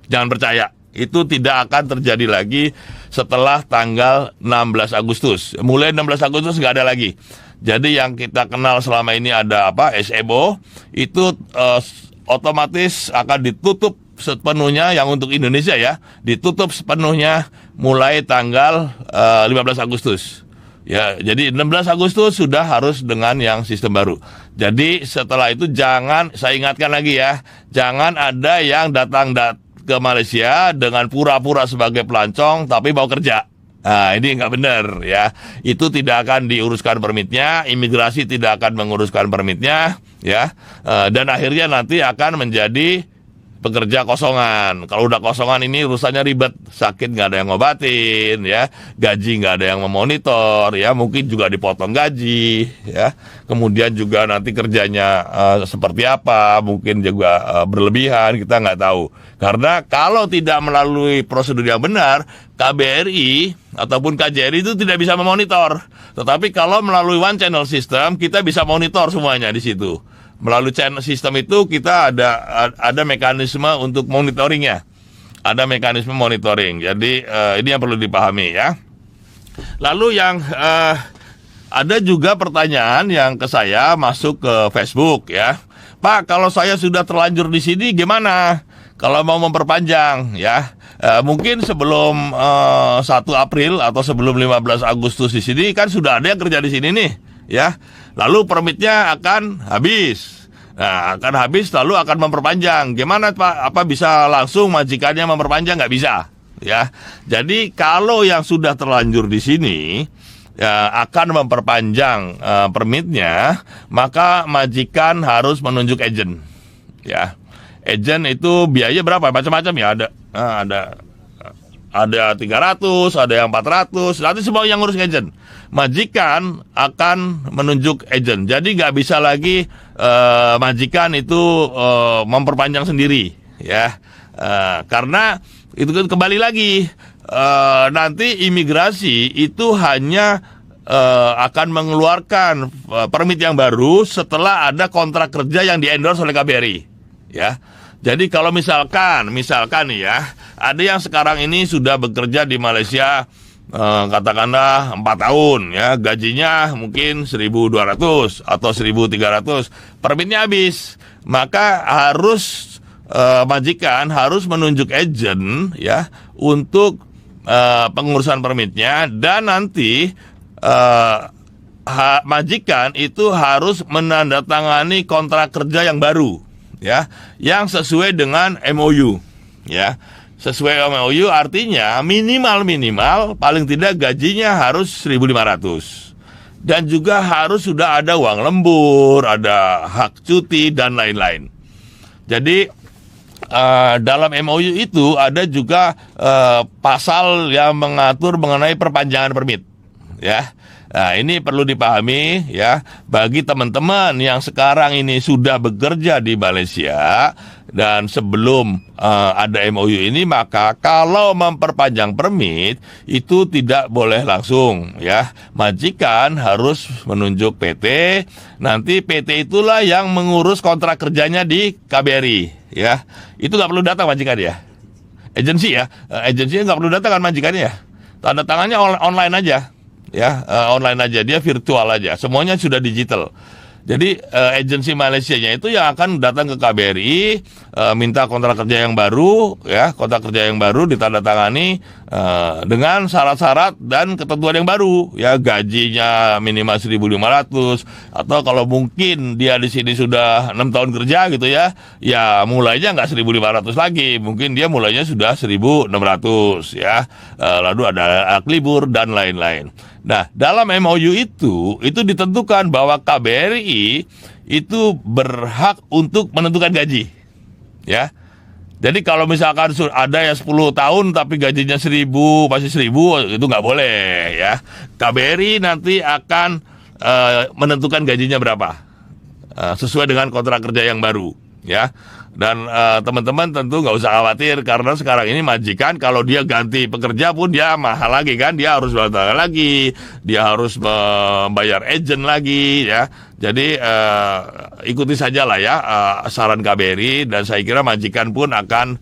Jangan percaya. Itu tidak akan terjadi lagi setelah tanggal 16 Agustus. Mulai 16 Agustus nggak ada lagi. Jadi yang kita kenal selama ini ada SMO, itu otomatis akan ditutup sepenuhnya, yang untuk Indonesia, ya, ditutup sepenuhnya mulai tanggal 15 Agustus. Ya, jadi 16 Agustus sudah harus dengan yang sistem baru. Jadi setelah itu saya ingatkan lagi, ya, jangan ada yang datang ke Malaysia dengan pura-pura sebagai pelancong tapi mau kerja. Nah, ini nggak benar, ya. Itu tidak akan diuruskan permitnya, imigrasi tidak akan menguruskan permitnya, ya. Dan akhirnya nanti akan menjadi pekerja kosongan. Kalau udah kosongan ini urusannya ribet, sakit nggak ada yang ngobatin, ya, gaji nggak ada yang memonitor, ya, mungkin juga dipotong gaji, ya, kemudian juga nanti kerjanya seperti apa, mungkin juga berlebihan, kita nggak tahu. Karena kalau tidak melalui prosedur yang benar, KBRI ataupun KJRI itu tidak bisa memonitor. Tetapi kalau melalui one channel system, kita bisa monitor semuanya di situ. Melalui channel sistem itu kita ada mekanisme untuk monitoringnya. Ada mekanisme monitoring. Jadi ini yang perlu dipahami, ya. Lalu yang ada juga pertanyaan yang ke saya masuk ke Facebook, ya. Pak, kalau saya sudah terlanjur di sini gimana? Kalau mau memperpanjang, ya. Mungkin sebelum 1 April atau sebelum 15 Agustus di sini kan sudah ada yang kerja di sini nih, ya. Lalu permitnya akan habis. Nah, akan habis lalu akan memperpanjang. Gimana, Pak? Apa bisa langsung majikannya memperpanjang? Nggak bisa, ya. Jadi kalau yang sudah terlanjur di sini ya, akan memperpanjang permitnya, maka majikan harus menunjuk agen, ya. Agen itu biaya berapa? Macam-macam, ya. Ada 300, ada yang 400, nanti semua yang ngurus agen. Majikan akan menunjuk agen. Jadi nggak bisa lagi majikan itu memperpanjang sendiri, ya. Karena itu kan kembali lagi, nanti imigrasi itu hanya akan mengeluarkan permit yang baru setelah ada kontrak kerja yang di-endorse oleh KBRI, ya. Jadi kalau misalkan nih ya, ada yang sekarang ini sudah bekerja di Malaysia, katakanlah 4 tahun ya, gajinya mungkin 1.200 atau 1.300, permitnya habis, maka harus majikan harus menunjuk agent ya untuk pengurusan permitnya, dan nanti majikan itu harus menandatangani kontrak kerja yang baru ya, yang sesuai dengan MOU ya. Sesuai MOU artinya minimal paling tidak gajinya harus 1.500, dan juga harus sudah ada uang lembur, ada hak cuti dan lain-lain. Jadi dalam MOU itu ada juga pasal yang mengatur mengenai perpanjangan permit ya. Nah, ini perlu dipahami ya, bagi teman-teman yang sekarang ini sudah bekerja di Malaysia dan sebelum ada MOU ini, maka kalau memperpanjang permit itu tidak boleh langsung ya. Majikan harus menunjuk PT, nanti PT itulah yang mengurus kontrak kerjanya di KBRI ya. Itu nggak perlu datang majikan ya. Agensi ya, agensinya nggak perlu datang kan majikannya ya. Tanda tangannya online aja. Ya, online aja, dia virtual aja, semuanya sudah digital. Jadi agensi Malaysianya itu yang akan datang ke KBRI, minta kontrak kerja yang baru, ya, kontrak kerja yang baru ditandatangani dengan syarat-syarat dan ketentuan yang baru, ya, gajinya minimal 1.500, atau kalau mungkin dia di sini sudah 6 tahun kerja gitu ya, ya mulainya nggak 1.500 lagi, mungkin dia mulainya sudah 1.600 ya, lalu ada hak libur dan lain-lain. Nah, dalam MOU itu ditentukan bahwa KBRI itu berhak untuk menentukan gaji, ya. Jadi kalau misalkan ada yang 10 tahun tapi gajinya 1.000, masih 1.000, itu nggak boleh, ya. KBRI nanti akan menentukan gajinya berapa, sesuai dengan kontrak kerja yang baru, ya. Dan teman-teman tentu nggak usah khawatir, karena sekarang ini majikan kalau dia ganti pekerja pun dia mahal lagi kan, dia harus bayar lagi, dia harus membayar agent lagi ya. Jadi ikuti saja lah ya saran KBRI, dan saya kira majikan pun akan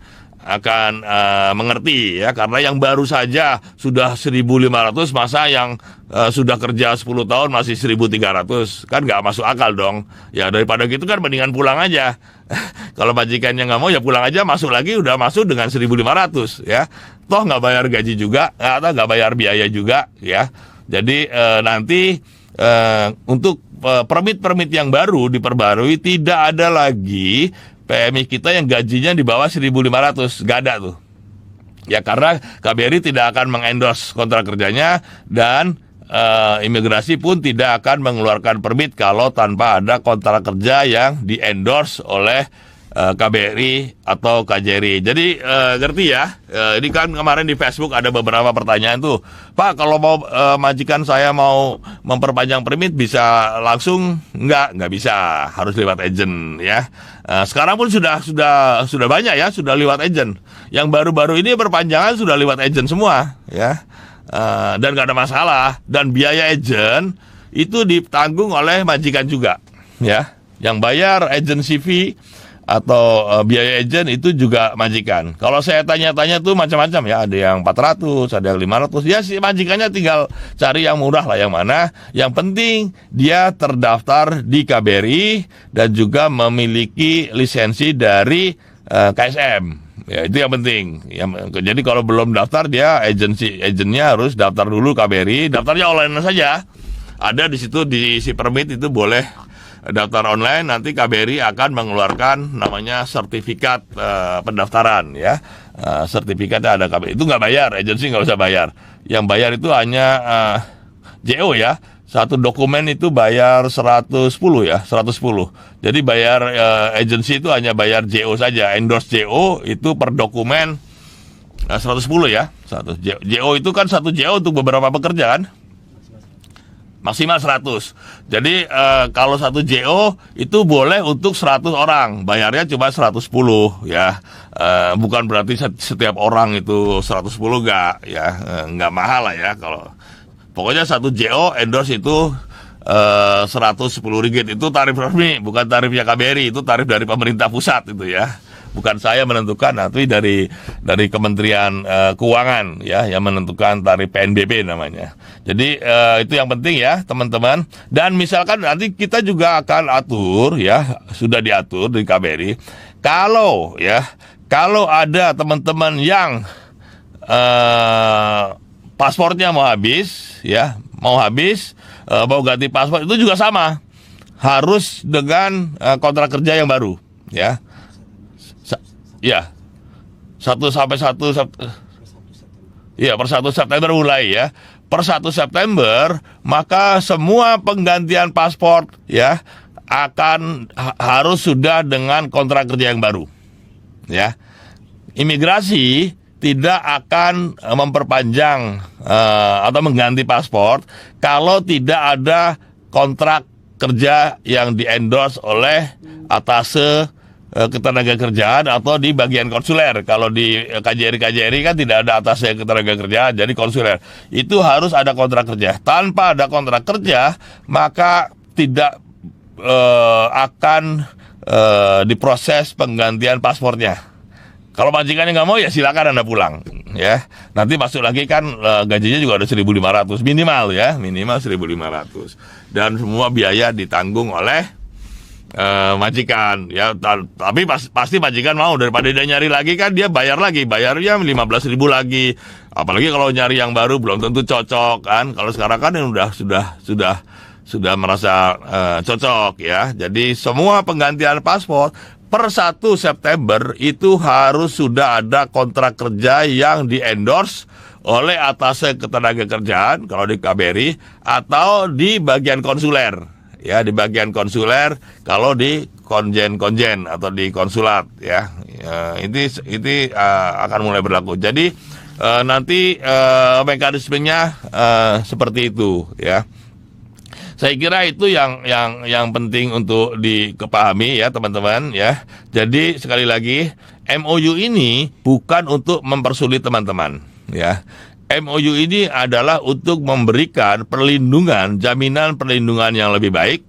mengerti ya, karena yang baru saja sudah 1.500, masa yang sudah kerja 10 tahun masih 1.300, kan nggak masuk akal dong ya. Daripada gitu kan mendingan pulang aja. Kalau majikannya nggak mau ya pulang aja, masuk lagi udah masuk dengan 1.500 ya, toh nggak bayar gaji juga atau nggak bayar biaya juga ya. Jadi nanti untuk permit yang baru diperbarui, tidak ada lagi PMI kita yang gajinya di bawah 1.500, gak ada tuh. Ya, karena KBRI tidak akan mengendorse kontrak kerjanya, dan imigrasi pun tidak akan mengeluarkan permit kalau tanpa ada kontrak kerja yang di-endorse oleh KBRI atau KJRI. Jadi ngerti ya, ini kan kemarin di Facebook ada beberapa pertanyaan tuh, Pak, kalau mau majikan saya mau memperpanjang permit bisa langsung? Nggak bisa, harus lewat agent ya. Sekarang pun sudah banyak ya, sudah lewat agent. Yang baru-baru ini perpanjangan sudah lewat agent semua ya. Dan nggak ada masalah, dan biaya agent itu ditanggung oleh majikan juga ya. Yang bayar agency fee atau biaya agent itu juga majikan. Kalau saya tanya-tanya tuh macam-macam ya, ada yang 400, ada yang 500. Ya si majikannya tinggal cari yang murah lah, yang mana. Yang penting dia terdaftar di KBRI dan juga memiliki lisensi dari KSM. Ya, itu yang penting. Jadi kalau belum daftar, dia agentnya harus daftar dulu KBRI. Daftarnya online saja. Ada di situ, di isi permit itu boleh daftar online. Nanti KBRI akan mengeluarkan namanya sertifikat pendaftaran ya. Sertifikatnya ada KBRI. Itu nggak bayar, agensi nggak usah bayar. Yang bayar itu hanya JO ya. Satu dokumen itu bayar 110 ya, 110. Jadi bayar agensi itu hanya bayar JO saja. Endorse JO itu per dokumen 110 ya. JO itu kan satu JO untuk beberapa pekerjaan. maksimal 100. Jadi kalau satu JO itu boleh untuk 100 orang, bayarnya cuma 110 ya. Bukan berarti setiap orang itu 110 enggak ya, enggak mahal lah ya kalau. Pokoknya satu JO endorse itu 110 ringgit, itu tarif resmi, bukan tarifnya KBRI, itu tarif dari pemerintah pusat itu ya. Bukan saya menentukan, tapi dari Kementerian Keuangan ya yang menentukan tarif PNBP namanya. Jadi itu yang penting ya teman-teman. Dan misalkan nanti kita juga akan atur ya, sudah diatur di KBRI. Kalau ada teman-teman yang paspornya mau habis ya, mau ganti paspor, itu juga sama, harus dengan kontrak kerja yang baru ya. Ya, per 1 September mulai ya. Per 1 September maka semua penggantian paspor ya harus sudah dengan kontrak kerja yang baru. Ya. Imigrasi tidak akan memperpanjang atau mengganti paspor kalau tidak ada kontrak kerja yang di-endorse oleh atase ketenagakerjaan atau di bagian konsuler. Kalau di KJRI kan tidak ada atasnya ketenagakerjaan, jadi konsuler. Itu harus ada kontrak kerja. Tanpa ada kontrak kerja, maka tidak akan diproses penggantian paspornya. Kalau majikannya nggak mau, ya silakan Anda pulang ya. Nanti masuk lagi kan gajinya juga ada 1.500 minimal ya, minimal 1.500. Dan semua biaya ditanggung oleh majikan ya, tapi pasti majikan mau, daripada dia nyari lagi kan dia bayarnya 15.000 lagi, apalagi kalau nyari yang baru belum tentu cocok kan. Kalau sekarang kan yang sudah merasa cocok ya. Jadi semua penggantian paspor per 1 September itu harus sudah ada kontrak kerja yang di-endorse oleh atase ketenagakerjaan kalau di KBRI atau di bagian konsuler. Ya, di bagian konsuler, kalau di konjen atau di konsulat ya, ini akan mulai berlaku. Jadi nanti mekanismenya seperti itu ya. Saya kira itu yang penting untuk dikepahami ya teman-teman ya. Jadi sekali lagi, MOU ini bukan untuk mempersulit teman-teman ya. MOU ini adalah untuk memberikan jaminan perlindungan yang lebih baik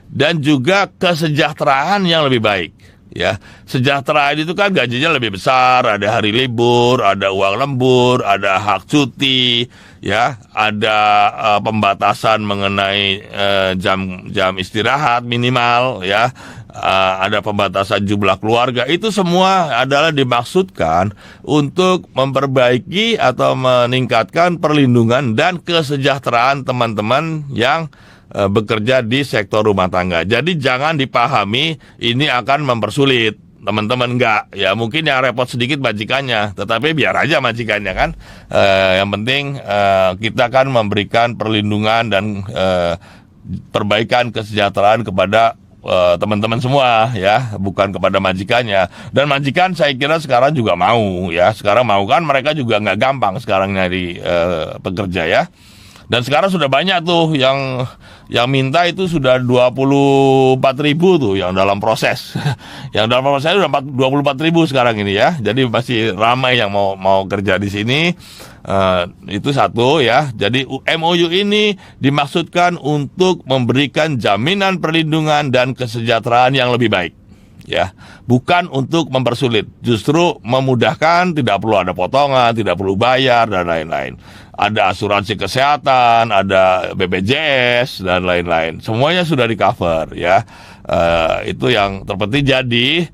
dan juga kesejahteraan yang lebih baik. Ya, sejahteraan itu kan gajinya lebih besar, ada hari libur, ada uang lembur, ada hak cuti, ya, ada pembatasan mengenai jam istirahat minimal, ya. Ada pembatasan jumlah keluarga. Itu semua adalah dimaksudkan untuk memperbaiki atau meningkatkan perlindungan dan kesejahteraan teman-teman yang bekerja di sektor rumah tangga. Jadi jangan dipahami ini akan mempersulit. Teman-teman enggak, ya mungkin yang repot sedikit majikannya, tetapi biar aja majikannya kan. Yang penting kita kan memberikan perlindungan dan perbaikan kesejahteraan kepada teman-teman semua ya, bukan kepada majikannya. Dan majikan saya kira sekarang juga mau ya, sekarang mau kan, mereka juga nggak gampang sekarang nyari pekerja ya. Dan sekarang sudah banyak tuh yang minta itu sudah 24.000 tuh yang dalam proses. Yang dalam proses sudah 24.000 sekarang ini ya. Jadi masih ramai yang mau kerja di sini. Itu satu ya. Jadi MOU ini dimaksudkan untuk memberikan jaminan perlindungan dan kesejahteraan yang lebih baik. Ya, bukan untuk mempersulit, justru memudahkan, tidak perlu ada potongan, tidak perlu bayar dan lain-lain. Ada asuransi kesehatan, ada BPJS dan lain-lain. Semuanya sudah di-cover ya. Itu yang terpenting. Jadi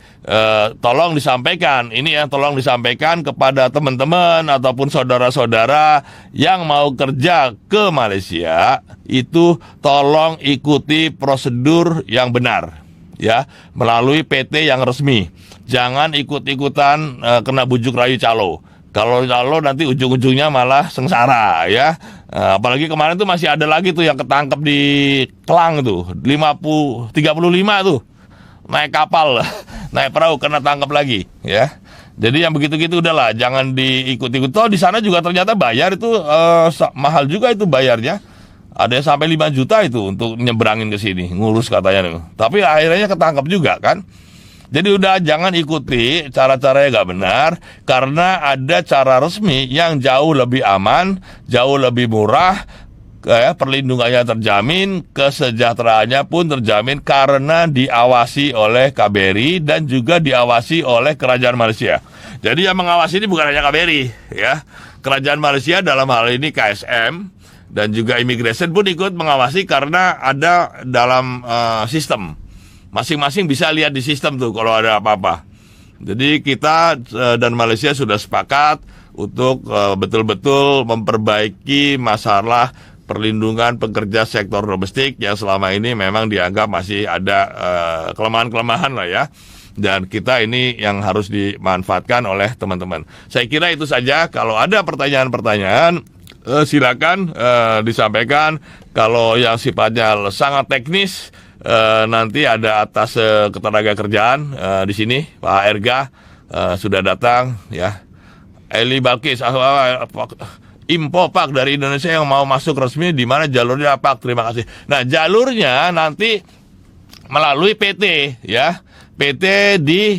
tolong disampaikan, ini yang tolong disampaikan kepada teman-teman ataupun saudara-saudara yang mau kerja ke Malaysia, itu tolong ikuti prosedur yang benar. Ya, melalui PT yang resmi. Jangan ikut-ikutan kena bujuk rayu calo. Kalau calo nanti ujung-ujungnya malah sengsara ya. Apalagi kemarin tuh masih ada lagi tuh yang ketangkep di Kelang tuh, 35 tuh. Naik kapal, naik perahu kena tangkap lagi ya. Jadi yang begitu-gitu udahlah, jangan diikut-ikut. Toh di sana juga ternyata bayar itu mahal juga itu bayarnya. Ada yang sampai 5 juta itu untuk nyebrangin ke sini, ngurus katanya. Tapi akhirnya ketangkap juga kan. Jadi udah jangan ikuti cara-cara yang gak benar, karena ada cara resmi yang jauh lebih aman, jauh lebih murah, perlindungannya terjamin, kesejahteraannya pun terjamin karena diawasi oleh KBRI dan juga diawasi oleh Kerajaan Malaysia. Jadi yang mengawasi ini bukan hanya KBRI, ya. Kerajaan Malaysia dalam hal ini KSM dan juga Immigration pun ikut mengawasi karena ada dalam sistem. Masing-masing bisa lihat di sistem tuh kalau ada apa-apa. Jadi kita dan Malaysia sudah sepakat untuk betul-betul memperbaiki masalah perlindungan pekerja sektor domestik yang selama ini memang dianggap masih ada kelemahan-kelemahan lah ya. Dan kita ini yang harus dimanfaatkan oleh teman-teman. Saya kira itu saja. Kalau ada pertanyaan-pertanyaan, silakan disampaikan. Kalau yang sifatnya sangat teknis, nanti ada atas ketenaga kerjaan di sini Pak Erga sudah datang ya. Eli Balkis, Impo Pak dari Indonesia yang mau masuk resmi di mana jalurnya Pak? Terima kasih. Nah, jalurnya nanti melalui PT ya. PT di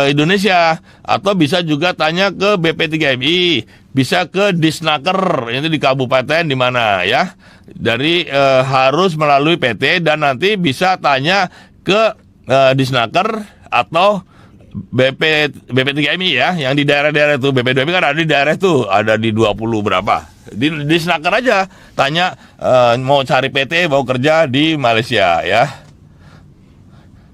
Indonesia, atau bisa juga tanya ke BP3MI, bisa ke Disnaker itu di kabupaten di mana ya. Dari harus melalui PT dan nanti bisa tanya ke Disnaker atau BP3MI ya, yang di daerah-daerah itu. BP2MI kan ada di daerah itu, ada di 20 berapa. Di Disnaker aja tanya mau cari PT, mau kerja di Malaysia ya.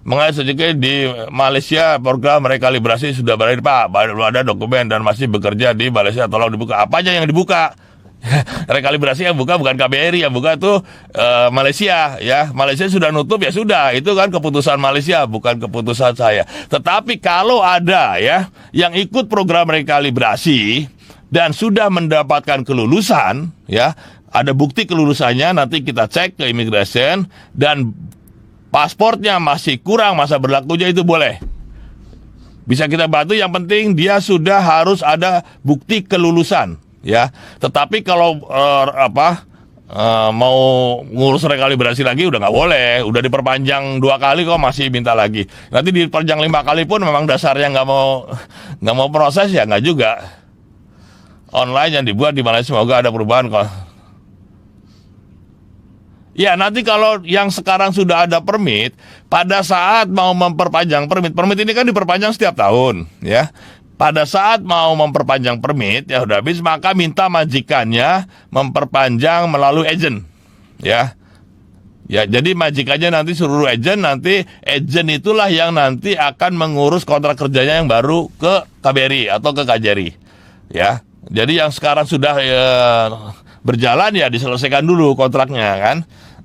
Mengenai sedikit di Malaysia program rekalibrasi sudah berakhir Pak, baru ada dokumen dan masih bekerja di Malaysia, tolong dibuka. Apa aja yang dibuka? Rekalibrasi yang buka bukan KBRI, yang buka tuh Malaysia ya. Malaysia sudah nutup ya sudah, itu kan keputusan Malaysia, bukan keputusan saya. Tetapi kalau ada ya yang ikut program rekalibrasi dan sudah mendapatkan kelulusan ya, ada bukti kelulusannya, nanti kita cek ke Immigration dan pasportnya masih kurang masa berlakunya, itu boleh. Bisa kita bantu, yang penting dia sudah harus ada bukti kelulusan ya. Tetapi kalau mau ngurus rekalibrasi lagi udah nggak boleh. Udah diperpanjang 2 kali kok masih minta lagi. Nanti diperpanjang 5 kali pun memang dasarnya nggak mau proses ya nggak juga. Online yang dibuat di Malaysia, semoga ada perubahan kok. Ya, nanti kalau yang sekarang sudah ada permit, pada saat mau memperpanjang permit ini kan diperpanjang setiap tahun, ya. Pada saat mau memperpanjang permit, ya udah habis, maka minta majikannya memperpanjang melalui agent, ya. Ya, jadi majikannya nanti suruh agent, nanti agent itulah yang nanti akan mengurus kontrak kerjanya yang baru ke KBRI atau ke KJRI, ya. Jadi yang sekarang sudah berjalan ya diselesaikan dulu kontraknya kan.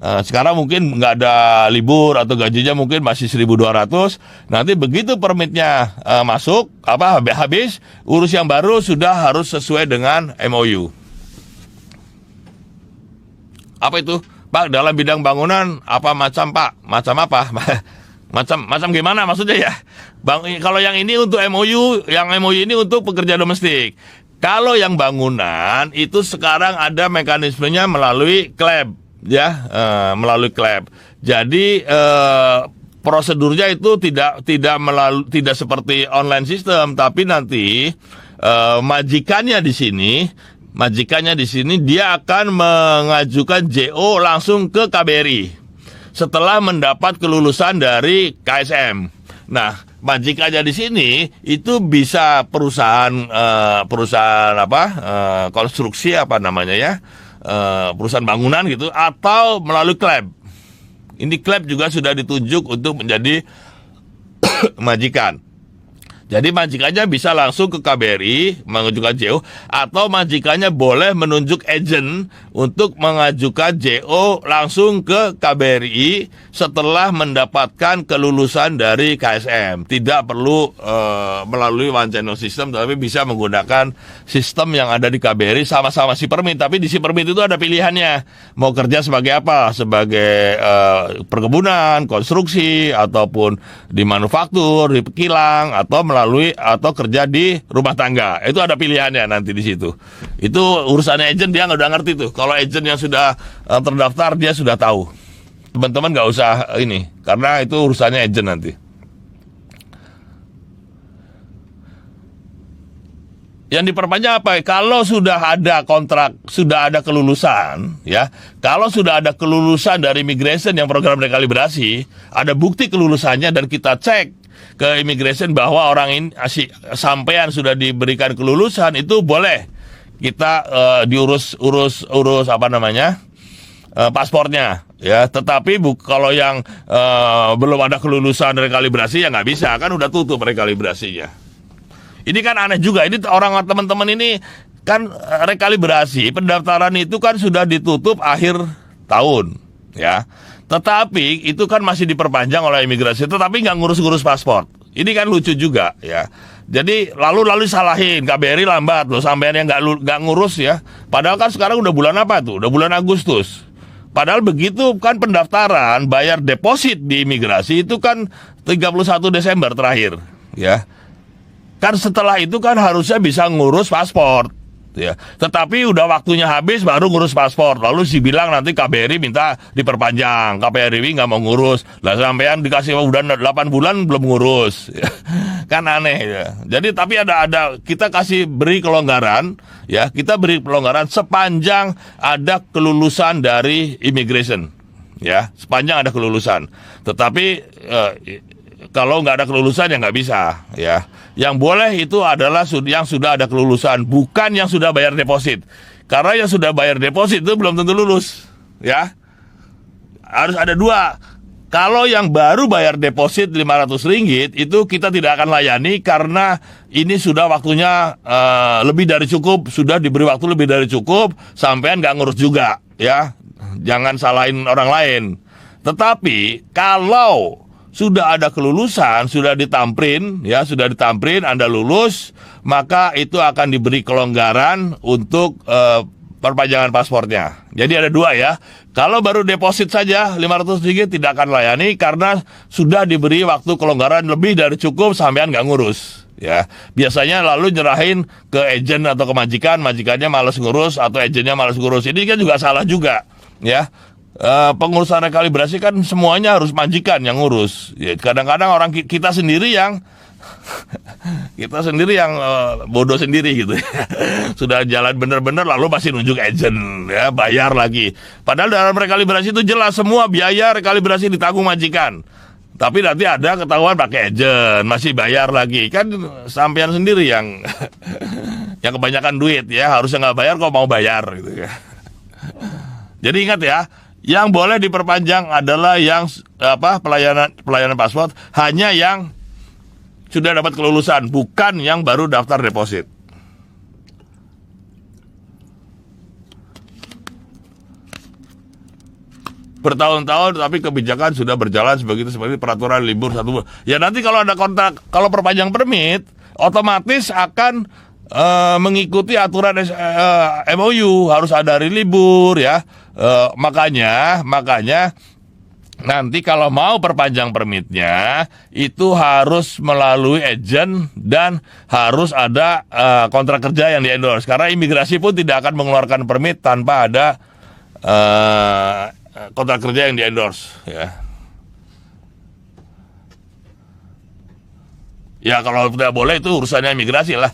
Sekarang mungkin nggak ada libur atau gajinya mungkin masih 1.200. Nanti begitu permitnya masuk habis, urus yang baru sudah harus sesuai dengan MOU. Apa itu Pak, dalam bidang bangunan apa macam Pak? Macam apa? macam gimana maksudnya ya? Kalau yang ini untuk MOU, yang MOU ini untuk pekerja domestik. Kalau yang bangunan itu sekarang ada mekanismenya melalui kleb, ya, melalui kleb. Jadi prosedurnya itu tidak seperti online system, tapi nanti majikannya di sini dia akan mengajukan JO langsung ke KBRI setelah mendapat kelulusan dari KSM. Nah, majikannya di sini itu bisa perusahaan konstruksi apa namanya ya, perusahaan bangunan gitu, atau melalui kleb. Ini kleb juga sudah ditunjuk untuk menjadi majikan. Jadi majikannya bisa langsung ke KBRI mengajukan JO, atau majikannya boleh menunjuk agent untuk mengajukan JO langsung ke KBRI setelah mendapatkan kelulusan dari KSM. Tidak perlu melalui one channel system, tapi bisa menggunakan sistem yang ada di KBRI sama-sama si permit. Tapi di si permit itu ada pilihannya. Mau kerja sebagai apa? Sebagai perkebunan, konstruksi, ataupun di manufaktur, di kilang, atau melalui melalui atau kerja di rumah tangga. Itu ada pilihannya nanti di situ. Itu urusannya agent, dia udah ngerti tuh. Kalau agent yang sudah terdaftar dia sudah tahu. Teman-teman nggak usah ini, karena itu urusannya agent nanti. Yang diperpanjang apa? Kalau sudah ada kontrak, sudah ada kelulusan, ya. Kalau sudah ada kelulusan dari immigration yang program rekalibrasi, ada bukti kelulusannya dan kita cek ke immigration bahwa orang ini sampean sudah diberikan kelulusan, itu boleh kita diurus apa namanya? Paspornya, ya. Tetapi kalau yang belum ada kelulusan rekalibrasi ya nggak bisa, kan udah tutup rekalibrasinya. Ini kan aneh juga, ini orang teman-teman ini kan rekalibrasi, pendaftaran itu kan sudah ditutup akhir tahun, ya. Tetapi itu kan masih diperpanjang oleh imigrasi, tetapi nggak ngurus-ngurus paspor. Ini kan lucu juga, ya. Jadi lalu salahin, KBRI lambat loh, sampean yang nggak ngurus ya. Padahal kan sekarang udah bulan apa tuh? Udah bulan Agustus. Padahal begitu kan pendaftaran, bayar deposit di imigrasi itu kan 31 Desember terakhir, ya. Kan setelah itu kan harusnya bisa ngurus paspor, ya. Tetapi udah waktunya habis baru ngurus paspor. Lalu bilang nanti KBRI minta diperpanjang. KBRI nggak mau ngurus. Lah sampean dikasih udah 8 bulan belum ngurus. Ya. Kan aneh ya. Jadi tapi ada kita beri kelonggaran, ya. Kita beri kelonggaran sepanjang ada kelulusan dari immigration, ya. Sepanjang ada kelulusan. Tetapi kalau nggak ada kelulusan ya nggak bisa, ya. Yang boleh itu adalah yang sudah ada kelulusan, bukan yang sudah bayar deposit. Karena yang sudah bayar deposit itu belum tentu lulus, ya. Harus ada dua. Kalau yang baru bayar deposit Rp500 itu kita tidak akan layani karena ini sudah waktunya lebih dari cukup, sudah diberi waktu lebih dari cukup, sampean nggak ngurus juga, ya. Jangan salahin orang lain. Tetapi kalau sudah ada kelulusan, sudah ditamprin, ya, Anda lulus, maka itu akan diberi kelonggaran untuk perpanjangan paspornya. Jadi ada dua, ya. Kalau baru deposit saja Rp500 tidak akan layani karena sudah diberi waktu kelonggaran lebih dari cukup, sampean nggak ngurus, ya. Biasanya lalu nyerahin ke agent atau ke majikan, majikannya malas ngurus atau agentnya malas ngurus. Ini kan juga salah juga, ya. Pengurusan rekalibrasi kan semuanya harus majikan yang ngurus. Ya, kadang-kadang orang kita sendiri yang bodoh sendiri gitu. Sudah jalan bener-bener lalu masih nunjuk agent, ya, bayar lagi. Padahal dalam rekalibrasi itu jelas semua biaya rekalibrasi ditanggung majikan. Tapi nanti ada ketahuan pakai agent, masih bayar lagi. Kan sampean sendiri yang yang kebanyakan duit, ya, harusnya nggak bayar kok mau bayar gitu, ya. Jadi ingat, ya. Yang boleh diperpanjang adalah yang pelayanan paspor hanya yang sudah dapat kelulusan, bukan yang baru daftar deposit. Bertahun-tahun tapi kebijakan sudah berjalan seperti peraturan libur 1 bulan. Ya nanti kalau ada kontrak, kalau perpanjang permit, otomatis akan mengikuti aturan MOU, harus ada hari libur, ya. Makanya nanti kalau mau perpanjang permitnya itu harus melalui agent dan harus ada kontrak kerja yang di-endorse. Karena imigrasi pun tidak akan mengeluarkan permit tanpa ada kontrak kerja yang di-endorse, ya. Ya kalau tidak boleh itu urusannya imigrasi lah.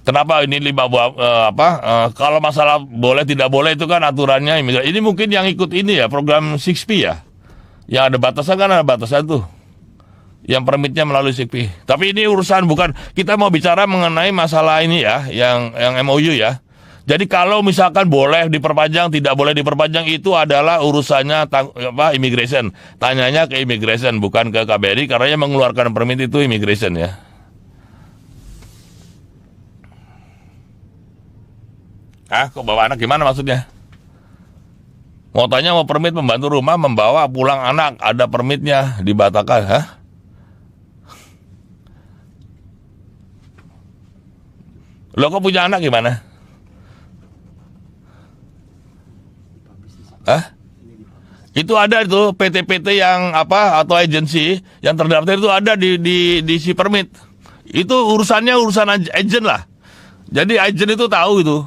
Kenapa ini kalau masalah boleh tidak boleh itu kan aturannya imigrasi. Ini mungkin yang ikut ini ya program 6P, ya. Yang ada batasan kan ada batasan tuh. Yang permitnya melalui 6P. Tapi ini urusan bukan, kita mau bicara mengenai masalah ini, ya, yang MOU, ya. Jadi kalau misalkan boleh diperpanjang, tidak boleh diperpanjang itu adalah urusannya immigration. Tanyanya ke immigration bukan ke KBRI karena yang mengeluarkan permit itu immigration, ya. Kok bawa anak gimana maksudnya? Mau tanya mau permit pembantu rumah membawa pulang anak, ada permitnya dibatalkan, Lo kok punya anak gimana? Itu ada itu PT-PT yang atau agensi yang terdaftar itu ada di si permit. Itu urusannya urusan agent lah. Jadi agent itu tahu itu.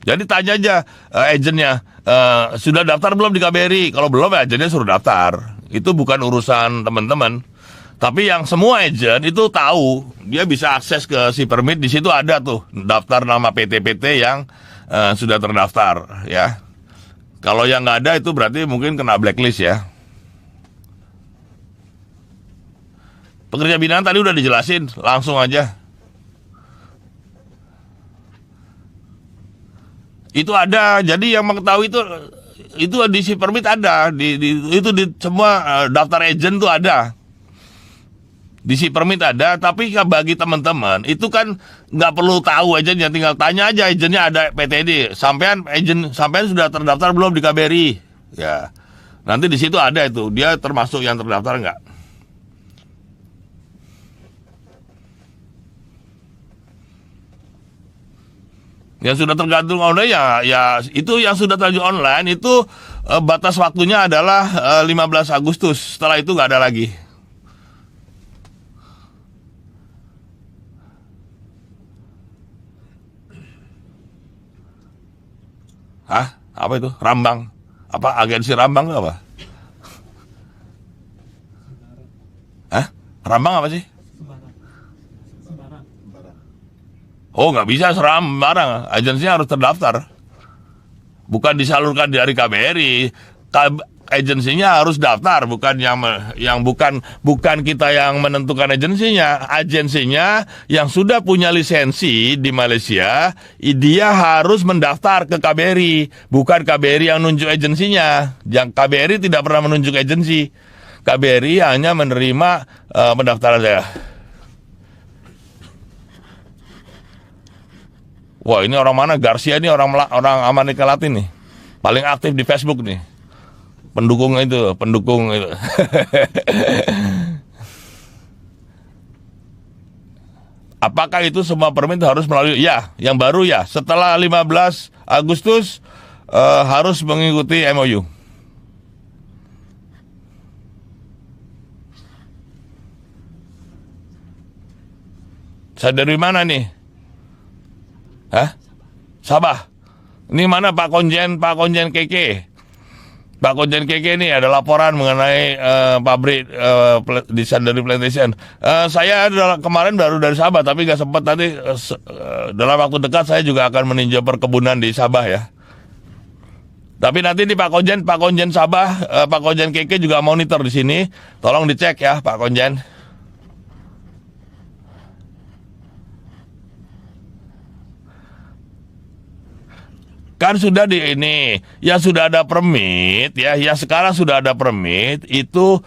Jadi tanya aja agentnya, sudah daftar belum di KBRI? Kalau belum ya agentnya suruh daftar. Itu bukan urusan teman-teman. Tapi yang semua agent itu tahu, dia bisa akses ke si permit, di situ ada tuh daftar nama PT-PT yang sudah terdaftar ya. Kalau yang nggak ada itu berarti mungkin kena blacklist ya. Pekerja binaan tadi udah dijelasin, langsung aja. Itu ada, jadi yang mengetahui itu di si permit ada, itu di semua daftar agent tuh ada. Di si permit ada, tapi bagi teman-teman itu kan nggak perlu tahu agentnya, tinggal tanya aja agentnya ada PTD. Sampean sudah terdaftar belum di KBRI? Ya, nanti di situ ada itu, dia termasuk yang terdaftar nggak? Yang sudah tergantung online ya itu yang sudah terlanjur online itu batas waktunya adalah 15 Agustus. Setelah itu nggak ada lagi. Hah? Apa itu? Rambang? Apa agensi Rambang itu apa? Hah? Rambang apa sih? Oh, nggak bisa sembarang. Agensinya harus terdaftar. Bukan disalurkan dari KBRI. Agensinya harus daftar, bukan bukan kita yang menentukan agensinya. Agensinya yang sudah punya lisensi di Malaysia, dia harus mendaftar ke KBRI, bukan KBRI yang nunjuk agensinya. Yang KBRI tidak pernah menunjuk agensi. KBRI hanya menerima pendaftaran saya. Wah, ini orang mana? Garcia ini orang Amerika Latin nih. Paling aktif di Facebook nih. Pendukung itu. Apakah itu semua permit harus melalui? Ya, yang baru ya. Setelah 15 Agustus harus mengikuti MOU. Saya dari mana nih? Hah? Sabah. Ini mana Pak Konjen KK? Pak Konjen KK ini ada laporan mengenai pabrik di Sundari Plantation. Saya kemarin baru dari Sabah, tapi nggak sempat. Nanti dalam waktu dekat saya juga akan meninjau perkebunan di Sabah ya. Tapi nanti di Pak Konjen Sabah, Pak Konjen KK juga monitor di sini. Tolong dicek ya Pak Konjen. Kan sudah yang sudah ada permit ya, yang sekarang sudah ada permit itu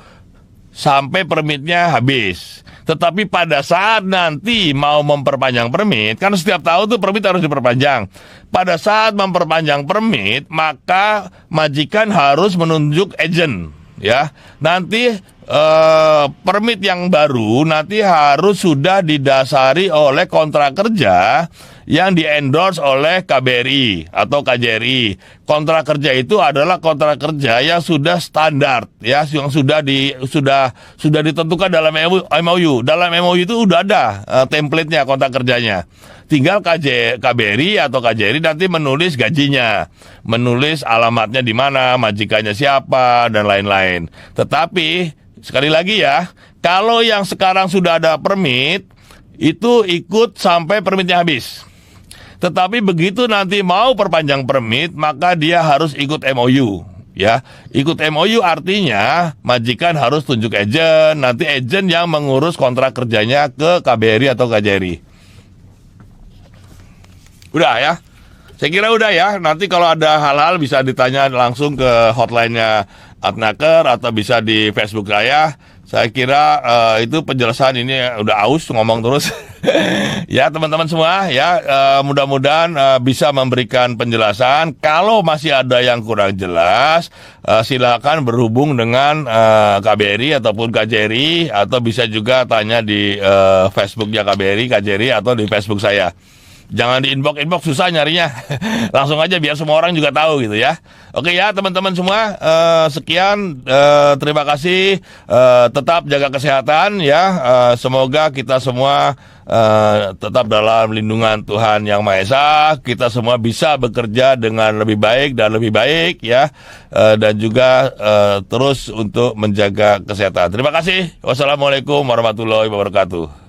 sampai permitnya habis. Tetapi pada saat nanti mau memperpanjang permit, kan setiap tahun tuh permit harus diperpanjang. Pada saat memperpanjang permit, maka majikan harus menunjuk agent ya. Nanti permit yang baru nanti harus sudah didasari oleh kontrak kerja yang di-endorse oleh KBRI atau KJRI. Kontrak kerja itu adalah kontrak kerja yang sudah standar ya, yang sudah ditentukan dalam MOU. Dalam MOU itu udah ada template-nya kontrak kerjanya. Tinggal KBRI atau KJRI nanti menulis gajinya, menulis alamatnya di mana, majikannya siapa dan lain-lain. Tetapi sekali lagi ya, kalau yang sekarang sudah ada permit itu ikut sampai permitnya habis. Tetapi begitu nanti mau perpanjang permit, maka dia harus ikut MOU. Ya, ikut MOU artinya majikan harus tunjuk agent, nanti agent yang mengurus kontrak kerjanya ke KBRI atau KJRI. Udah ya, saya kira udah ya. Nanti kalau ada hal-hal bisa ditanya langsung ke hotline-nya Adnaker atau bisa di Facebook saya. Saya kira itu penjelasan ini udah aus ngomong terus. Ya teman-teman semua ya, mudah-mudahan bisa memberikan penjelasan. Kalau masih ada yang kurang jelas, silakan berhubung dengan KBRI ataupun KJRI, atau bisa juga tanya di Facebooknya KBRI, KJRI, atau di Facebook saya. Jangan di inbox susah nyarinya. Langsung aja biar semua orang juga tahu gitu ya. Oke ya teman-teman semua, sekian, terima kasih. Tetap jaga kesehatan ya. Semoga kita semua tetap dalam lindungan Tuhan Yang Maha Esa. Kita semua bisa bekerja dengan lebih baik dan lebih baik ya, dan juga terus untuk menjaga kesehatan. Terima kasih. Wassalamualaikum warahmatullahi wabarakatuh.